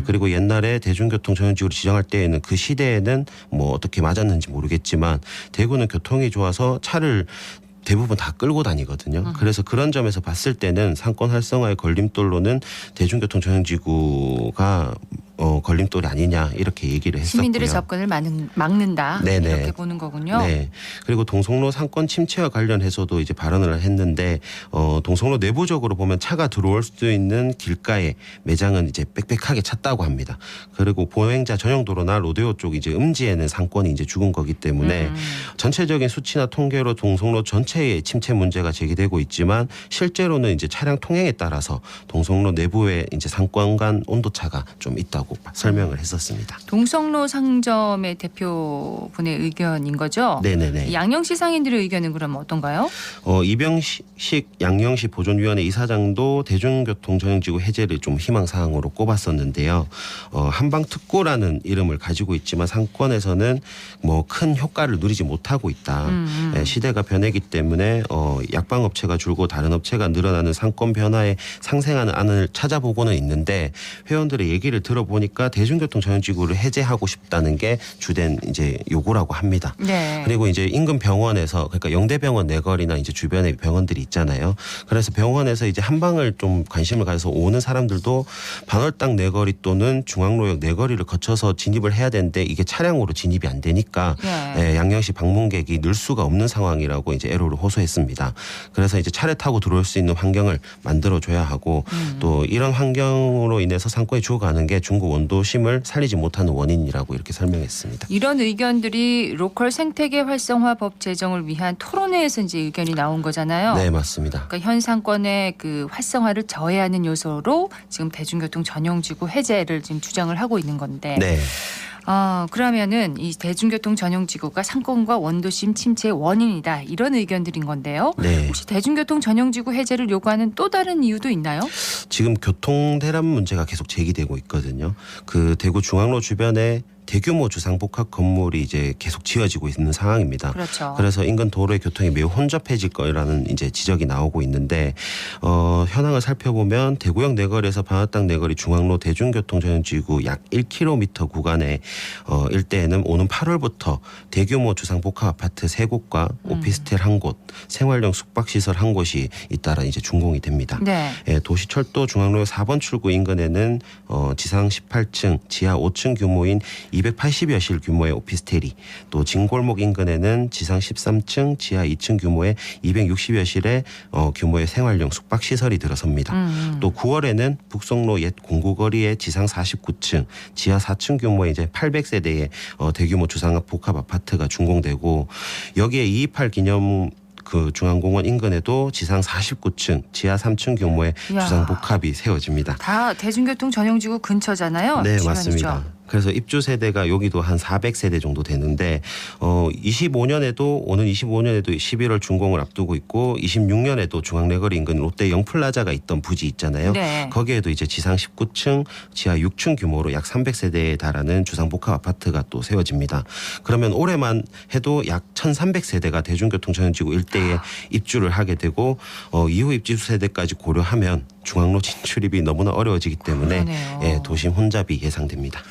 그리고 옛날에 대중교통 전용지구를 지정할 때에는 그 시대에는 뭐 어떻게 맞았는지 모르겠지만 대구는 교통이 좋아서 차를 대부분 다 끌고 다니거든요. 그래서 그런 점에서 봤을 때는 상권 활성화의 걸림돌로는 대중교통 전용지구가 걸림돌이 아니냐 이렇게 얘기를 했었고요. 시민들의 접근을 막는다. 네네. 이렇게 보는 거군요. 네. 그리고 동성로 상권 침체와 관련해서도 이제 발언을 했는데 동성로 내부적으로 보면 차가 들어올 수 있는 길가에 매장은 이제 빽빽하게 찼다고 합니다. 그리고 보행자 전용 도로나 로데오 쪽 이제 음지에는 상권이 이제 죽은 거기 때문에 전체적인 수치나 통계로 동성로 전체의 침체 문제가 제기되고 있지만 실제로는 이제 차량 통행에 따라서 동성로 내부에 이제 상권 간 온도차가 좀 있다고 설명을 했었습니다. 동성로 상점의 대표분의 의견인 거죠? 네네네. 양영시 상인들의 의견은 그럼 어떤가요? 이병식 양영시 보존위원회 이사장도 대중교통 전용지구 해제를 좀 희망사항으로 꼽았었는데요. 한방특구라는 이름을 가지고 있지만 상권에서는 뭐 큰 효과를 누리지 못하고 있다. 시대가 변하기 때문에 약방업체가 줄고 다른 업체가 늘어나는 상권 변화에 상생하는 안을 찾아보고는 있는데 회원들의 얘기를 들어보니까 대중교통 전용지구를 해제하고 싶다는 게 주된 이제 요구라고 합니다. 네. 그리고 이제 인근 병원에서 그러니까 영대병원 내거리나 이제 주변에 병원들이 있잖아요. 그래서 병원에서 이제 한방을 좀 관심을 가져서 오는 사람들도 반월당 내거리 또는 중앙로역 내거리를 거쳐서 진입을 해야 되는데 이게 차량으로 진입이 안 되니까 양양시 방문객이 늘 수가 없는 상황이라고 이제 애로를 호소했습니다. 그래서 이제 차를 타고 들어올 수 있는 환경을 만들어줘야 하고 또 이런 환경으로 인해서 상권이 죽어가는 게 중구 원도심을 살리지 못하는 원인이라고 이렇게 설명했습니다. 이런 의견들이 로컬 생태계 활성화 법 제정을 위한 토론회에서 이제 의견이 나온 거잖아요. 네, 맞습니다. 그러니까 현 상권의 그 활성화를 저해하는 요소로 지금 대중교통 전용지구 해제를 지금 주장을 하고 있는 건데. 네. 그러면은 이 대중교통 전용지구가 상권과 원도심 침체의 원인이다. 이런 의견들인 건데요. 네. 혹시 대중교통 전용지구 해제를 요구하는 또 다른 이유도 있나요? 지금 교통 대란 문제가 계속 제기되고 있거든요. 그 대구 중앙로 주변에 대규모 주상복합 건물이 이제 계속 지어지고 있는 상황입니다. 그렇죠. 그래서 인근 도로의 교통이 매우 혼잡해질 거라는 이제 지적이 나오고 있는데 현황을 살펴보면 대구역 내거리에서 반월당 내거리 중앙로 대중교통 전용지구 약 1km 구간에 일대에는 오는 8월부터 대규모 주상복합 아파트 3곳과 오피스텔 1곳, 생활용 숙박시설 1곳이 잇따라 이제 준공이 됩니다. 네. 도시철도 중앙로역 4번 출구 인근에는 지상 18층, 지하 5층 규모인 280여 실 규모의 오피스텔이 또 진골목 인근에는 지상 13층, 지하 2층 규모의 260여 실의 규모의 생활용 숙박시설이 들어섭니다. 또 9월에는 북성로 옛 공구거리의 지상 49층, 지하 4층 규모의 이제 800세대의 대규모 주상복합 아파트가 준공되고 여기에 228 기념 그 중앙공원 인근에도 지상 49층, 지하 3층 규모의 주상복합이 세워집니다. 다 대중교통 전용지구 근처잖아요. 네, 주변이죠. 맞습니다. 그래서 입주 세대가 여기도 한 400세대 정도 되는데 25년에도 오는 25년에도 11월 준공을 앞두고 있고 26년에도 중앙내거리 인근 롯데 영플라자가 있던 부지 있잖아요. 네. 거기에도 이제 지상 19층, 지하 6층 규모로 약 300세대에 달하는 주상복합 아파트가 또 세워집니다. 그러면 올해만 해도 약 1,300세대가 대중교통 전용지구 일대에 입주를 하게 되고 이후 입주 세대까지 고려하면 중앙로 진출입이 너무나 어려워지기 때문에 도심 혼잡이 예상됩니다.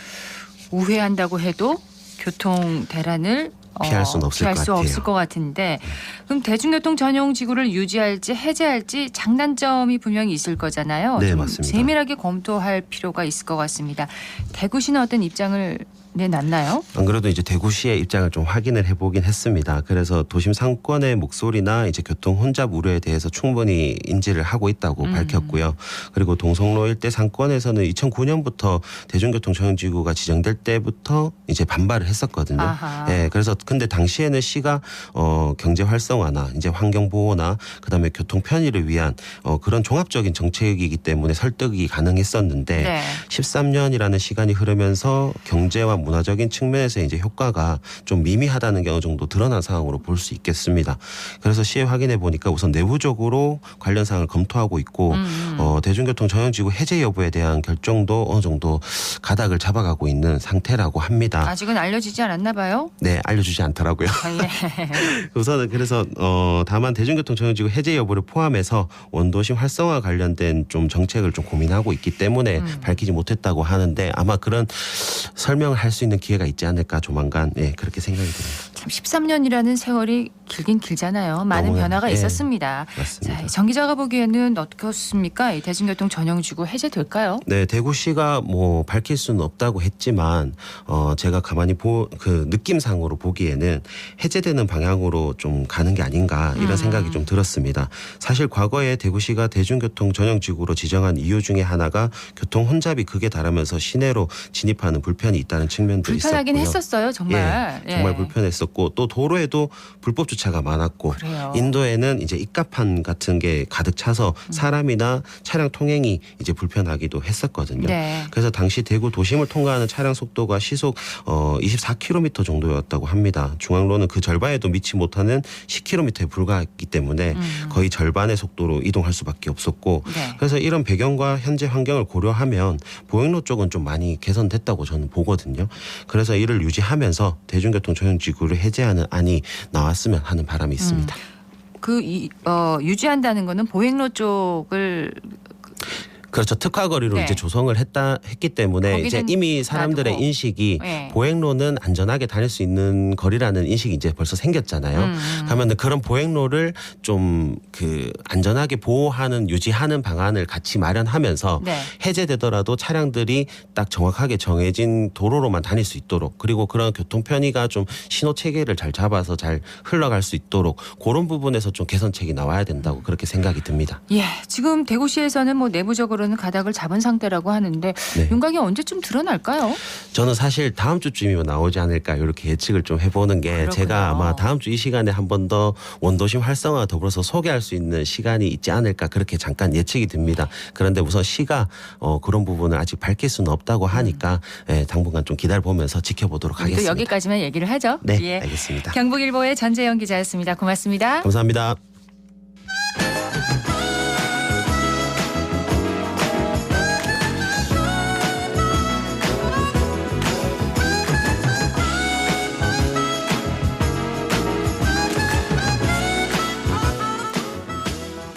우회한다고 해도 교통 대란을 피할 수는 없을 것 같아요. 없을 것 같은데 그럼 대중교통 전용지구를 유지할지 해제할지 장단점이 분명히 있을 거잖아요. 네, 좀 맞습니다. 세밀하게 검토할 필요가 있을 것 같습니다. 대구시는 어떤 입장을 내놨나요? 안 그래도 이제 대구시의 입장을 좀 확인을 해보긴 했습니다. 그래서 도심 상권의 목소리나 이제 교통 혼잡 우려에 대해서 충분히 인지를 하고 있다고 밝혔고요. 그리고 동성로 일대 상권에서는 2009년부터 대중교통 전용지구가 지정될 때부터 이제 반발을 했었거든요. 예, 그래서 근데 당시에는 시가 경제 활성화나 이제 환경 보호나 그다음에 교통 편의를 위한 그런 종합적인 정책이기 때문에 설득이 가능했었는데 네. 13년이라는 시간이 흐르면서 경제와 문화적인 측면에서 이제 효과가 좀 미미하다는 게 어느 정도 드러난 상황으로 볼 수 있겠습니다. 그래서 시에 확인해 보니까 우선 내부적으로 관련 사항을 검토하고 있고 대중교통 전용지구 해제 여부에 대한 결정도 어느 정도 가닥을 잡아가고 있는 상태라고 합니다. 아직은 알려지지 않았나 봐요? 네, 알려주지 않더라고요. 예. 우선은 그래서 다만 대중교통 전용지구 해제 여부를 포함해서 원도심 활성화 관련된 좀 정책을 좀 고민하고 있기 때문에 밝히지 못했다고 하는데 아마 그런 설명을 할 수 있는 기회가 있지 않을까 조만간 그렇게 생각이 듭니다. 참 13년이라는 세월이 길긴 길잖아요. 많은 너무나, 변화가 있었습니다. 맞습니다. 자, 정 기자가 보기에는 어떻습니까? 이 대중교통 전용지구 해제될까요? 네, 대구시가 뭐 밝힐 수는 없다고 했지만 제가 가만히 그 느낌상으로 보기에는 해제되는 방향으로 좀 가는 게 아닌가 이런 생각이 좀 들었습니다. 사실 과거에 대구시가 대중교통 전용지구로 지정한 이유 중에 하나가 교통 혼잡이 극에 달하면서 시내로 진입하는 불편이 있다는 측면도 불편하긴 있었고요. 했었어요, 정말. 예, 정말 불편했었고 또 도로에도 불법 주차가 많았고 그래요. 인도에는 이제 입가판 같은 게 가득 차서 사람이나 차량 통행이 이제 불편하기도 했었거든요. 네. 그래서 당시 대구 도심을 통과하는 차량 속도가 시속 24km 정도였다고 합니다. 중앙로는 그 절반에도 미치 못하는 10km에 불과했기 때문에 거의 절반의 속도로 이동할 수밖에 없었고 네. 그래서 이런 배경과 현재 환경을 고려하면 보행로 쪽은 좀 많이 개선됐다고 저는 보거든요. 그래서 이를 유지하면서 대중교통 전용지구를 해제하는 안이 나왔으면 하는 바람이 있습니다. 유지한다는 거는 보행로 쪽을 그렇죠. 특화거리로 네. 이제 조성을 했기 때문에 이제 이미 사람들의 놔두고. 인식이 네. 보행로는 안전하게 다닐 수 있는 거리라는 인식이 이제 벌써 생겼잖아요. 그러면 그런 보행로를 좀 안전하게 보호하는 유지하는 방안을 같이 마련하면서 네. 해제되더라도 차량들이 딱 정확하게 정해진 도로로만 다닐 수 있도록 그리고 그런 교통 편의가 좀 신호 체계를 잘 잡아서 잘 흘러갈 수 있도록 그런 부분에서 좀 개선책이 나와야 된다고 그렇게 생각이 듭니다. 예, 지금 대구시에서는 뭐 내부적으로는 가닥을 잡은 상태라고 하는데 네. 윤곽이 언제쯤 드러날까요? 저는 사실 다음 주쯤이면 나오지 않을까 이렇게 예측을 좀 해보는 게 그렇군요. 제가 아마 다음 주 이 시간에 한 번 더 원도심 활성화 더불어서 소개할 수 있는 시간이 있지 않을까 그렇게 잠깐 예측이 듭니다. 그런데 우선 시가 그런 부분을 아직 밝힐 수는 없다고 하니까 당분간 좀 기다려보면서 지켜보도록 또 하겠습니다. 여기까지만 얘기를 하죠. 네, 예. 알겠습니다. 경북일보의 전재영 기자였습니다. 고맙습니다. 감사합니다.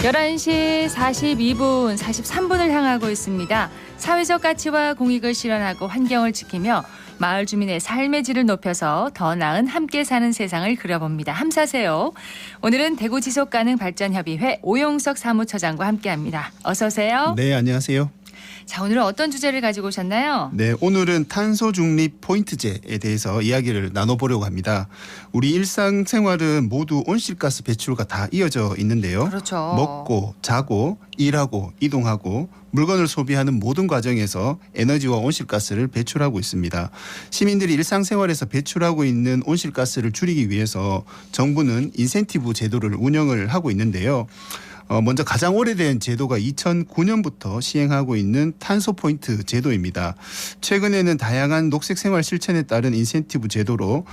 (11시 42분) 43분을 향하고 있습니다. 사회적 가치와 공익을 실현하고 환경을 지키며 마을 주민의 삶의 질을 높여서 더 나은 함께 사는 세상을 그려봅니다. 함사세요. 오늘은 대구지속가능발전협의회 오용석 사무처장과 함께합니다. 어서 오세요. 네, 안녕하세요. 자, 오늘은 어떤 주제를 가지고 오셨나요? 네, 오늘은 탄소 중립 포인트제에 대해서 이야기를 나눠보려고 합니다. 우리 일상생활은 모두 온실가스 배출과 다 이어져 있는데요. 그렇죠. 먹고, 자고, 일하고, 이동하고 물건을 소비하는 모든 과정에서 에너지와 온실가스를 배출하고 있습니다. 시민들이 일상생활에서 배출하고 있는 온실가스를 줄이기 위해서 정부는 인센티브 제도를 운영을 하고 있는데요. 먼저 가장 오래된 제도가 2009년부터 시행하고 있는 탄소 포인트 제도입니다. 최근에는 다양한 녹색 생활 실천에 따른 인센티브 제도로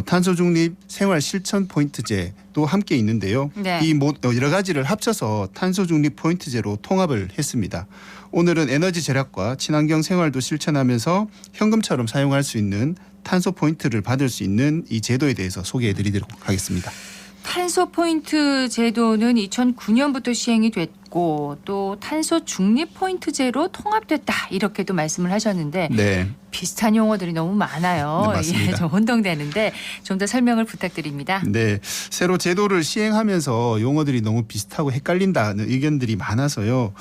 탄소 중립 생활 실천 포인트제도 함께 있는데요. 네. 이 여러 가지를 합쳐서 탄소 중립 포인트제로 통합을 했습니다. 오늘은 에너지 절약과 친환경 생활도 실천하면서 현금처럼 사용할 수 있는 탄소 포인트를 받을 수 있는 이 제도에 대해서 소개해드리도록 하겠습니다. 탄소 포인트 제도는 2009년부터 시행이 됐고 있고 또 탄소 중립 포인트제로 통합됐다 이렇게도 말씀을 하셨는데 네. 비슷한 용어들이 너무 많아요. 네, 맞습니다. 예, 좀 혼동되는데 좀 더 설명을 부탁드립니다. 네, 새로 제도를 시행하면서 용어들이 너무 비슷하고 헷갈린다는 의견들이 많아서요.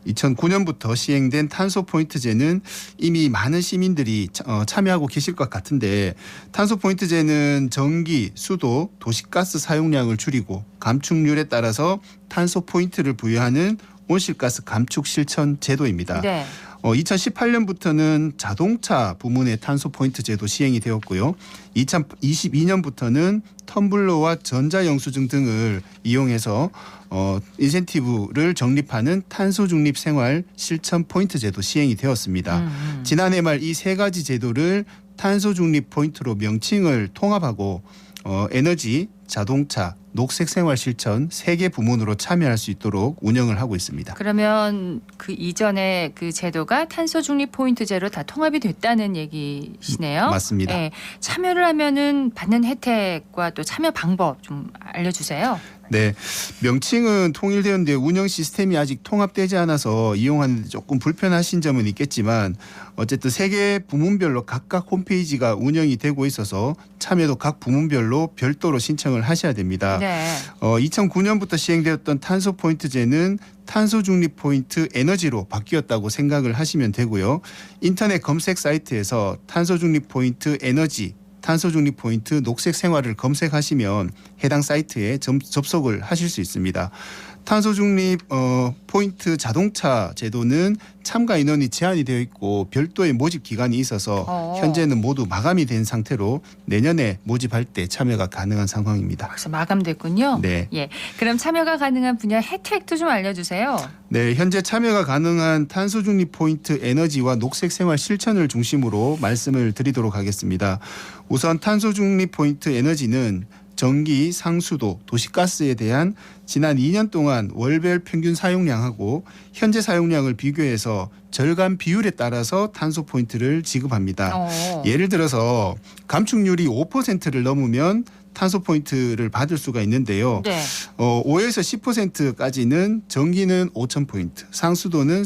2009년부터 시행된 탄소 포인트제는 이미 많은 시민들이 참여하고 계실 것 같은데 탄소 포인트제는 전기, 수도, 도시가스 사용량을 줄이고 감축률에 따라서 탄소 포인트를 부여하는 온실가스 감축 실천 제도입니다. 네. 2018년부터는 자동차 부문의 탄소 포인트 제도 시행이 되었고요. 2022년부터는 텀블러와 전자영수증 등을 이용해서 인센티브를 적립하는 탄소 중립 생활 실천 포인트 제도 시행이 되었습니다. 지난해 말 이 세 가지 제도를 탄소 중립 포인트로 명칭을 통합하고 에너지, 자동차, 녹색 생활 실천 3개 부문으로 참여할 수 있도록 운영을 하고 있습니다. 그러면 그 이전에 그 제도가 탄소 중립 포인트제로 다 통합이 됐다는 얘기시네요. 맞습니다. 네, 참여를 하면은 받는 혜택과 또 참여 방법 좀 알려주세요. 네, 명칭은 통일되었는데 운영 시스템이 아직 통합되지 않아서 이용하는 데 조금 불편하신 점은 있겠지만 어쨌든 3개 부문별로 각각 홈페이지가 운영이 되고 있어서 참여도 각 부문별로 별도로 신청을 하셔야 됩니다. 네. 2009년부터 시행되었던 탄소 포인트제는 탄소 중립 포인트 에너지로 바뀌었다고 생각을 하시면 되고요. 인터넷 검색 사이트에서 탄소 중립 포인트 에너지 탄소 중립 포인트 녹색 생활을 검색하시면 해당 사이트에 접속을 하실 수 있습니다. 탄소 중립 포인트 자동차 제도는 참가 인원이 제한이 되어 있고 별도의 모집 기간이 있어서 현재는 모두 마감이 된 상태로 내년에 모집할 때 참여가 가능한 상황입니다. 벌써 마감됐군요. 네. 예. 그럼 참여가 가능한 분야 혜택도 좀 알려주세요. 네, 현재 참여가 가능한 탄소 중립 포인트 에너지와 녹색 생활 실천을 중심으로 말씀을 드리도록 하겠습니다. 우선 탄소 중립 포인트 에너지는 전기, 상수도, 도시가스에 대한 지난 2년 동안 월별 평균 사용량하고 현재 사용량을 비교해서 절감 비율에 따라서 탄소 포인트를 지급합니다. 예를 들어서 감축률이 5%를 넘으면 탄소 포인트를 받을 수가 있는데요. 네. 5에서 10%까지는 전기는 5,000포인트, 상수도는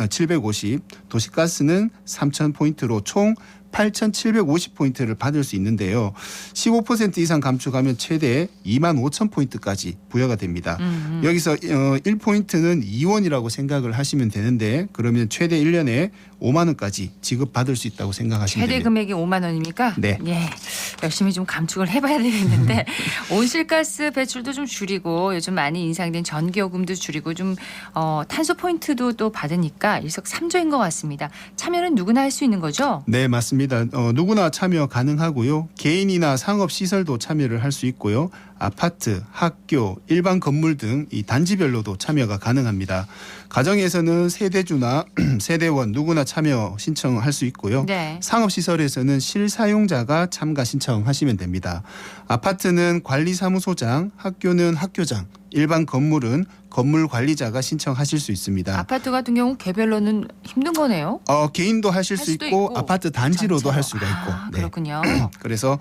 750, 도시가스는 3,000포인트로 총 8,750포인트를 받을 수 있는데요. 15% 이상 감축하면 최대 25,000포인트까지 부여가 됩니다. 여기서 1포인트는 2원이라고 생각을 하시면 되는데 그러면 최대 1년에 5만 원까지 지급받을 수 있다고 생각하시면 최대 됩니다. 금액이 5만 원입니까? 네. 예. 열심히 좀 감축을 해봐야 되겠는데 온실가스 배출도 좀 줄이고 요즘 많이 인상된 전기요금도 줄이고 좀 탄소 포인트도 또 받으니까 일석삼조인 것 같습니다. 참여는 누구나 할 수 있는 거죠? 네, 맞습니다. 누구나 참여 가능하고요. 개인이나 상업 시설도 참여를 할 수 있고요. 아파트, 학교, 일반 건물 등 이 단지별로도 참여가 가능합니다. 가정에서는 세대주나 세대원 누구나 참여 신청할 수 있고요. 네. 상업시설에서는 실사용자가 참가 신청하시면 됩니다. 아파트는 관리사무소장, 학교는 학교장, 일반 건물은 건물 관리자가 신청하실 수 있습니다. 아파트 같은 경우 개별로는 힘든 거네요. 개인도 하실 수 있고 아파트 단지로도 전체로. 할 수가 있고. 네. 그렇군요. 그래서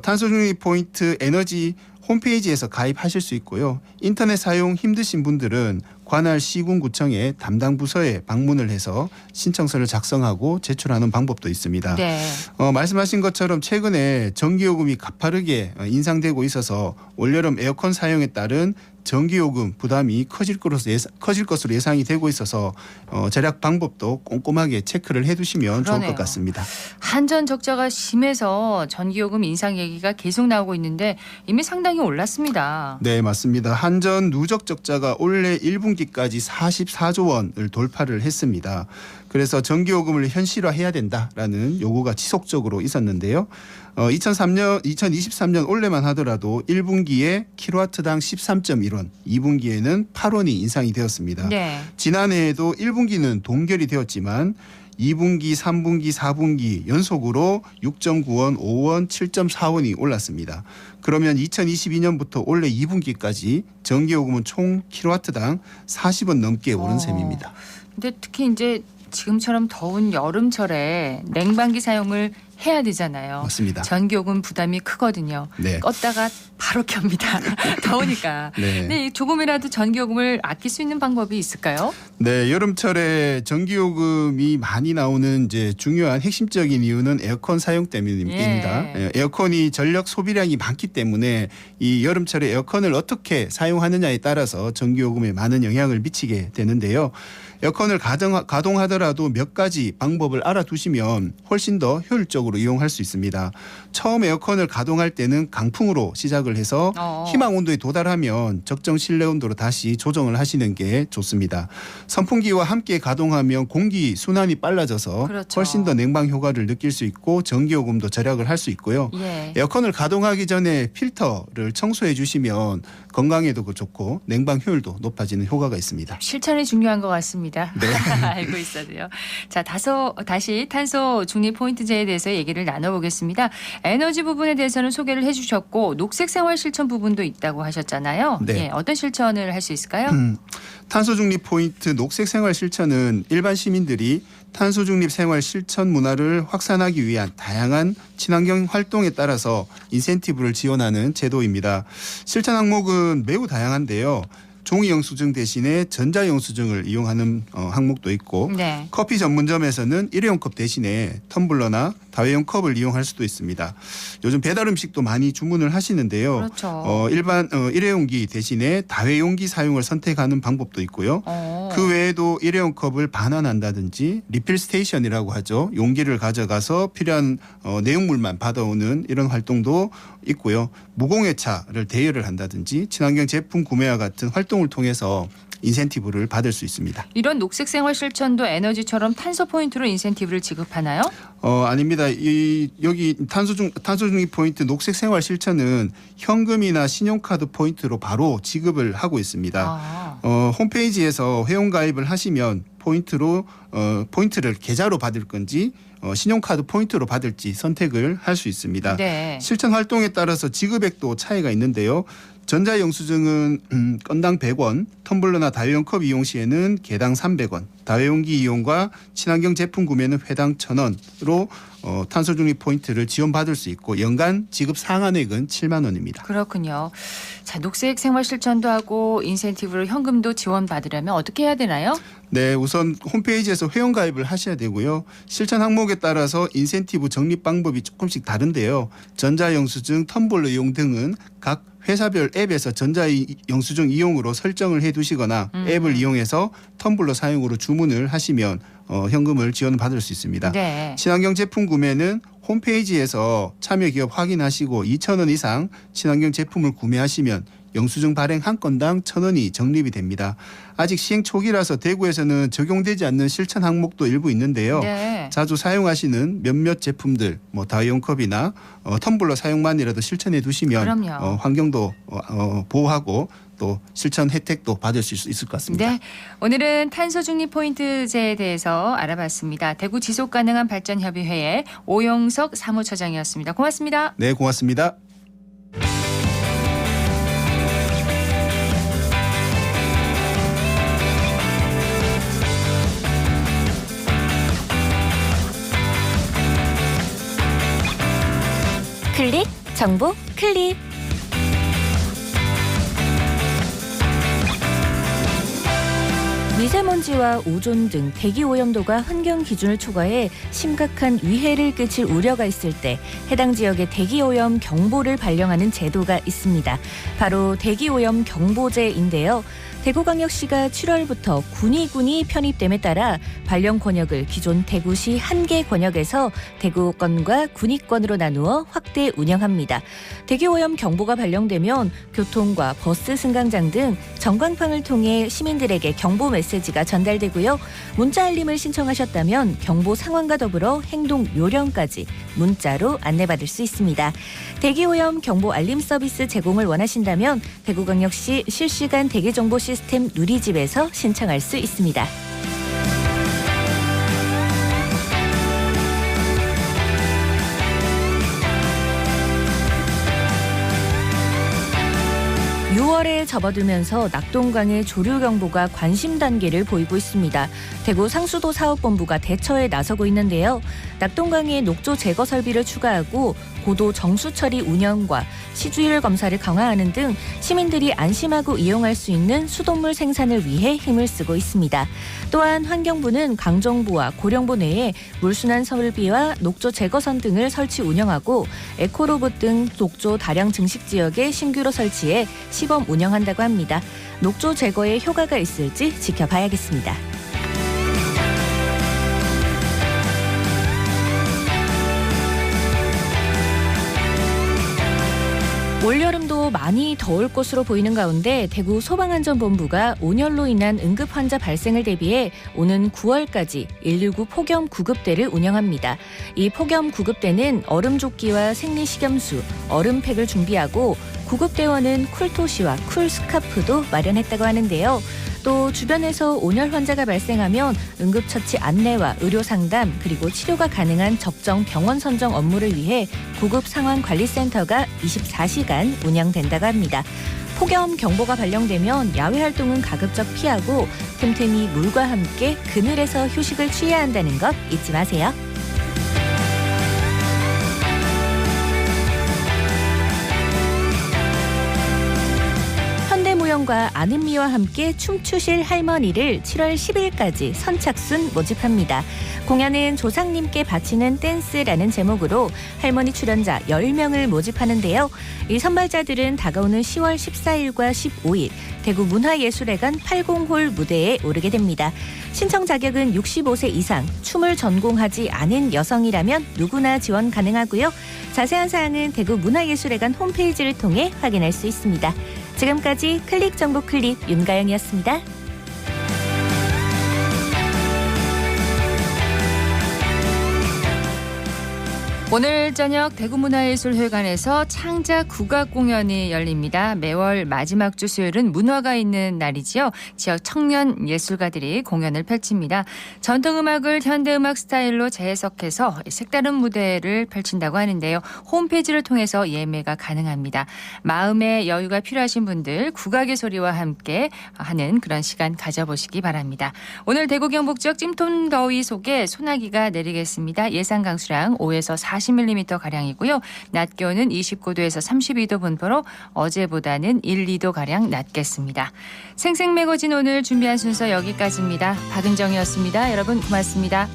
탄소 중립 포인트 에너지 홈페이지에서 가입하실 수 있고요. 인터넷 사용 힘드신 분들은 관할 시군구청의 담당 부서에 방문을 해서 신청서를 작성하고 제출하는 방법도 있습니다. 네. 말씀하신 것처럼 최근에 전기요금이 가파르게 인상되고 있어서 올여름 에어컨 사용에 따른 전기요금 부담이 커질 것으로 예상이 되고 있어서 절약 방법도 꼼꼼하게 체크를 해두시면 좋을 것 같습니다. 한전 적자가 심해서 전기요금 인상 얘기가 계속 나오고 있는데 이미 상당히 올랐습니다. 네, 맞습니다. 한전 누적 적자가 올해 1분기까지 44조 원을 돌파를 했습니다. 그래서 전기요금을 현실화해야 된다라는 요구가 지속적으로 있었는데요. 2023년 올해만 하더라도 1분기에 킬로와트당 13.1원, 2분기에는 8원이 인상이 되었습니다. 네. 지난해에도 1분기는 동결이 되었지만 2분기, 3분기, 4분기 연속으로 6.9원, 5원, 7.4원이 올랐습니다. 그러면 2022년부터 올해 2분기까지 전기요금은 총 킬로와트당 40원 넘게 오른 셈입니다. 근데 특히 이제 지금처럼 더운 여름철에 냉방기 사용을 해야 되잖아요. 맞습니다. 전기요금 부담이 크거든요. 네. 껐다가 바로 켭니다. 더우니까. 네. 근데 조금이라도 전기요금을 아낄 수 있는 방법이 있을까요? 네, 여름철에 전기요금이 많이 나오는 이제 중요한 핵심적인 이유는 에어컨 사용 때문입니다. 예. 에어컨이 전력 소비량이 많기 때문에 이 여름철에 에어컨을 어떻게 사용하느냐에 따라서 전기요금에 많은 영향을 미치게 되는데요. 에어컨을 가동하더라도 몇 가지 방법을 알아두시면 훨씬 더 효율적으로 이용할 수 있습니다. 처음 에어컨을 가동할 때는 강풍으로 시작을 해서 희망 온도에 도달하면 적정 실내 온도로 다시 조정을 하시는 게 좋습니다. 선풍기와 함께 가동하면 공기 순환이 빨라져서 그렇죠. 훨씬 더 냉방 효과를 느낄 수 있고 전기요금도 절약을 할 수 있고요. 예. 에어컨을 가동하기 전에 필터를 청소해 주시면 건강에도 좋고 냉방 효율도 높아지는 효과가 있습니다. 실천이 중요한 것 같습니다. 네. 알고 있어도요. 자, 다시 탄소 중립 포인트제에 대해서 얘기를 나눠보겠습니다. 에너지 부분에 대해서는 소개를 해주셨고 녹색 생활 실천 부분도 있다고 하셨잖아요. 네. 예, 어떤 실천을 할 수 있을까요? 탄소 중립 포인트 녹색 생활 실천은 일반 시민들이 탄소 중립 생활 실천 문화를 확산하기 위한 다양한 친환경 활동에 따라서 인센티브를 지원하는 제도입니다. 실천 항목은 매우 다양한데요. 종이 영수증 대신에 전자 영수증을 이용하는 항목도 있고 네. 커피 전문점에서는 일회용 컵 대신에 텀블러나 다회용 컵을 이용할 수도 있습니다. 요즘 배달 음식도 많이 주문을 하시는데요. 그렇죠. 일반 일회용기 대신에 다회용기 사용을 선택하는 방법도 있고요. 그 외에도 일회용 컵을 반환한다든지 리필 스테이션이라고 하죠. 용기를 가져가서 필요한 내용물만 받아오는 이런 활동도 있고요. 무공해차를 대여를 한다든지 친환경 제품 구매와 같은 활동을 통해서 인센티브를 받을 수 있습니다. 이런 녹색 생활 실천도 에너지처럼 탄소 포인트로 인센티브를 지급하나요? 아닙니다. 여기 탄소 중립 포인트 녹색 생활 실천은 현금이나 신용카드 포인트로 바로 지급을 하고 있습니다. 홈페이지에서 회원 가입을 하시면 포인트를 계좌로 받을 건지 신용카드 포인트로 받을지 선택을 할 수 있습니다. 네. 실천 활동에 따라서 지급액도 차이가 있는데요. 전자영수증은 건당 100원, 텀블러나 다회용 컵 이용 시에는 개당 300원, 다회용기 이용과 친환경 제품 구매는 회당 1,000원으로 탄소 중립 포인트를 지원받을 수 있고 연간 지급 상한액은 7만 원입니다. 그렇군요. 자, 녹색 생활 실천도 하고 인센티브로 현금도 지원받으려면 어떻게 해야 되나요? 네, 우선 홈페이지에서 회원 가입을 하셔야 되고요. 실천 항목에 따라서 인센티브 적립 방법이 조금씩 다른데요. 전자영수증, 텀블러 이용 등은 각 회사별 앱에서 전자영수증 이용으로 설정을 해두시거나 앱을 이용해서 텀블러 사용으로 주문을 하시면 현금을 지원받을 수 있습니다. 네. 친환경 제품 구매는 홈페이지에서 참여 기업 확인하시고 2,000원 이상 친환경 제품을 구매하시면 영수증 발행 한 건당 1,000원이 적립이 됩니다. 아직 시행 초기라서 대구에서는 적용되지 않는 실천 항목도 일부 있는데요. 네. 자주 사용하시는 몇몇 제품들, 다회용 컵이나 텀블러 사용만이라도 실천해 두시면 환경도 보호하고 또 실천 혜택도 받을 수 있을 것 같습니다. 네, 오늘은 탄소 중립 포인트제에 대해서 알아봤습니다. 대구 지속가능한 발전협의회의 오용석 사무처장이었습니다. 고맙습니다. 네, 고맙습니다. 클릭 정보 클립. 미세먼지와 오존 등 대기 오염도가 환경 기준을 초과해 심각한 위해를 끼칠 우려가 있을 때 해당 지역의 대기 오염 경보를 발령하는 제도가 있습니다. 바로 대기 오염 경보제인데요. 대구광역시가 7월부터 군위군이 편입됨에 따라 발령 권역을 기존 대구시 1개 권역에서 대구권과 군위권으로 나누어 확대 운영합니다. 대기오염 경보가 발령되면 교통과 버스 승강장 등 전광판을 통해 시민들에게 경보 메시지가 전달되고요. 문자 알림을 신청하셨다면 경보 상황과 더불어 행동 요령까지 문자로 안내받을 수 있습니다. 대기오염 경보 알림 서비스 제공을 원하신다면 대구광역시 실시간 대기정보 시스템 누리집에서 신청할 수 있습니다. (6월에) 접어들면서 낙동강의 조류 경보가 관심 단계를 보이고 있습니다. 대구 상수도 사업본부가 대처에 나서고 있는데요. 낙동강에 녹조 제거 설비를 추가하고 고도 정수 처리 운영과 시주율 검사를 강화하는 등 시민들이 안심하고 이용할 수 있는 수돗물 생산을 위해 힘을 쓰고 있습니다. 또한 환경부는 강정부와 고령부 내에 물순환 설비와 녹조 제거선 등을 설치 운영하고 에코로봇 등 녹조 다량 증식 지역에 신규로 설치해 시범 운영한다고 합니다. 녹조 제거에 효과가 있을지 지켜봐야겠습니다. 올여름도 많이 더울 것으로 보이는 가운데 대구 소방안전본부가 온열로 인한 응급 환자 발생을 대비해 오는 9월까지 119 폭염 구급대를 운영합니다. 이 폭염 구급대는 얼음조끼와 생리식염수, 얼음팩을 준비하고 구급대원은 쿨토시와 쿨스카프도 마련했다고 하는데요. 또 주변에서 온열 환자가 발생하면 응급처치 안내와 의료상담 그리고 치료가 가능한 적정 병원 선정 업무를 위해 구급상황관리센터가 24시간 운영된다고 합니다. 폭염 경보가 발령되면 야외 활동은 가급적 피하고 틈틈이 물과 함께 그늘에서 휴식을 취해야 한다는 것 잊지 마세요. 현대무용과 아는미와 함께 춤추실 할머니를 7월 10일까지 선착순 모집합니다. 공연은 조상님께 바치는 댄스라는 제목으로 할머니 출연자 10명을 모집하는데요. 이 선발자들은 다가오는 10월 14일과 15일 대구 문화예술회관 80홀 무대에 오르게 됩니다. 신청 자격은 65세 이상, 춤을 전공하지 않은 여성이라면 누구나 지원 가능하고요. 자세한 사항은 대구 문화예술회관 홈페이지를 통해 확인할 수 있습니다. 지금까지 클릭 정보 클립 윤가영이었습니다. 오늘 저녁 대구문화예술회관에서 창작 국악 공연이 열립니다. 매월 마지막 주 수요일은 문화가 있는 날이지요. 지역 청년 예술가들이 공연을 펼칩니다. 전통음악을 현대음악 스타일로 재해석해서 색다른 무대를 펼친다고 하는데요. 홈페이지를 통해서 예매가 가능합니다. 마음의 여유가 필요하신 분들 국악의 소리와 함께 하는 그런 시간 가져보시기 바랍니다. 오늘 대구 경북 지역 찜통 더위 속에 소나기가 내리겠습니다. 예상 강수량 5에서 40mm가량이고요. 낮 기온은 29도에서 32도 분포로 어제보다는 1, 2도가량 낮겠습니다. 생생매거진 오늘 준비한 순서 여기까지입니다. 박은정이었습니다. 여러분 고맙습니다.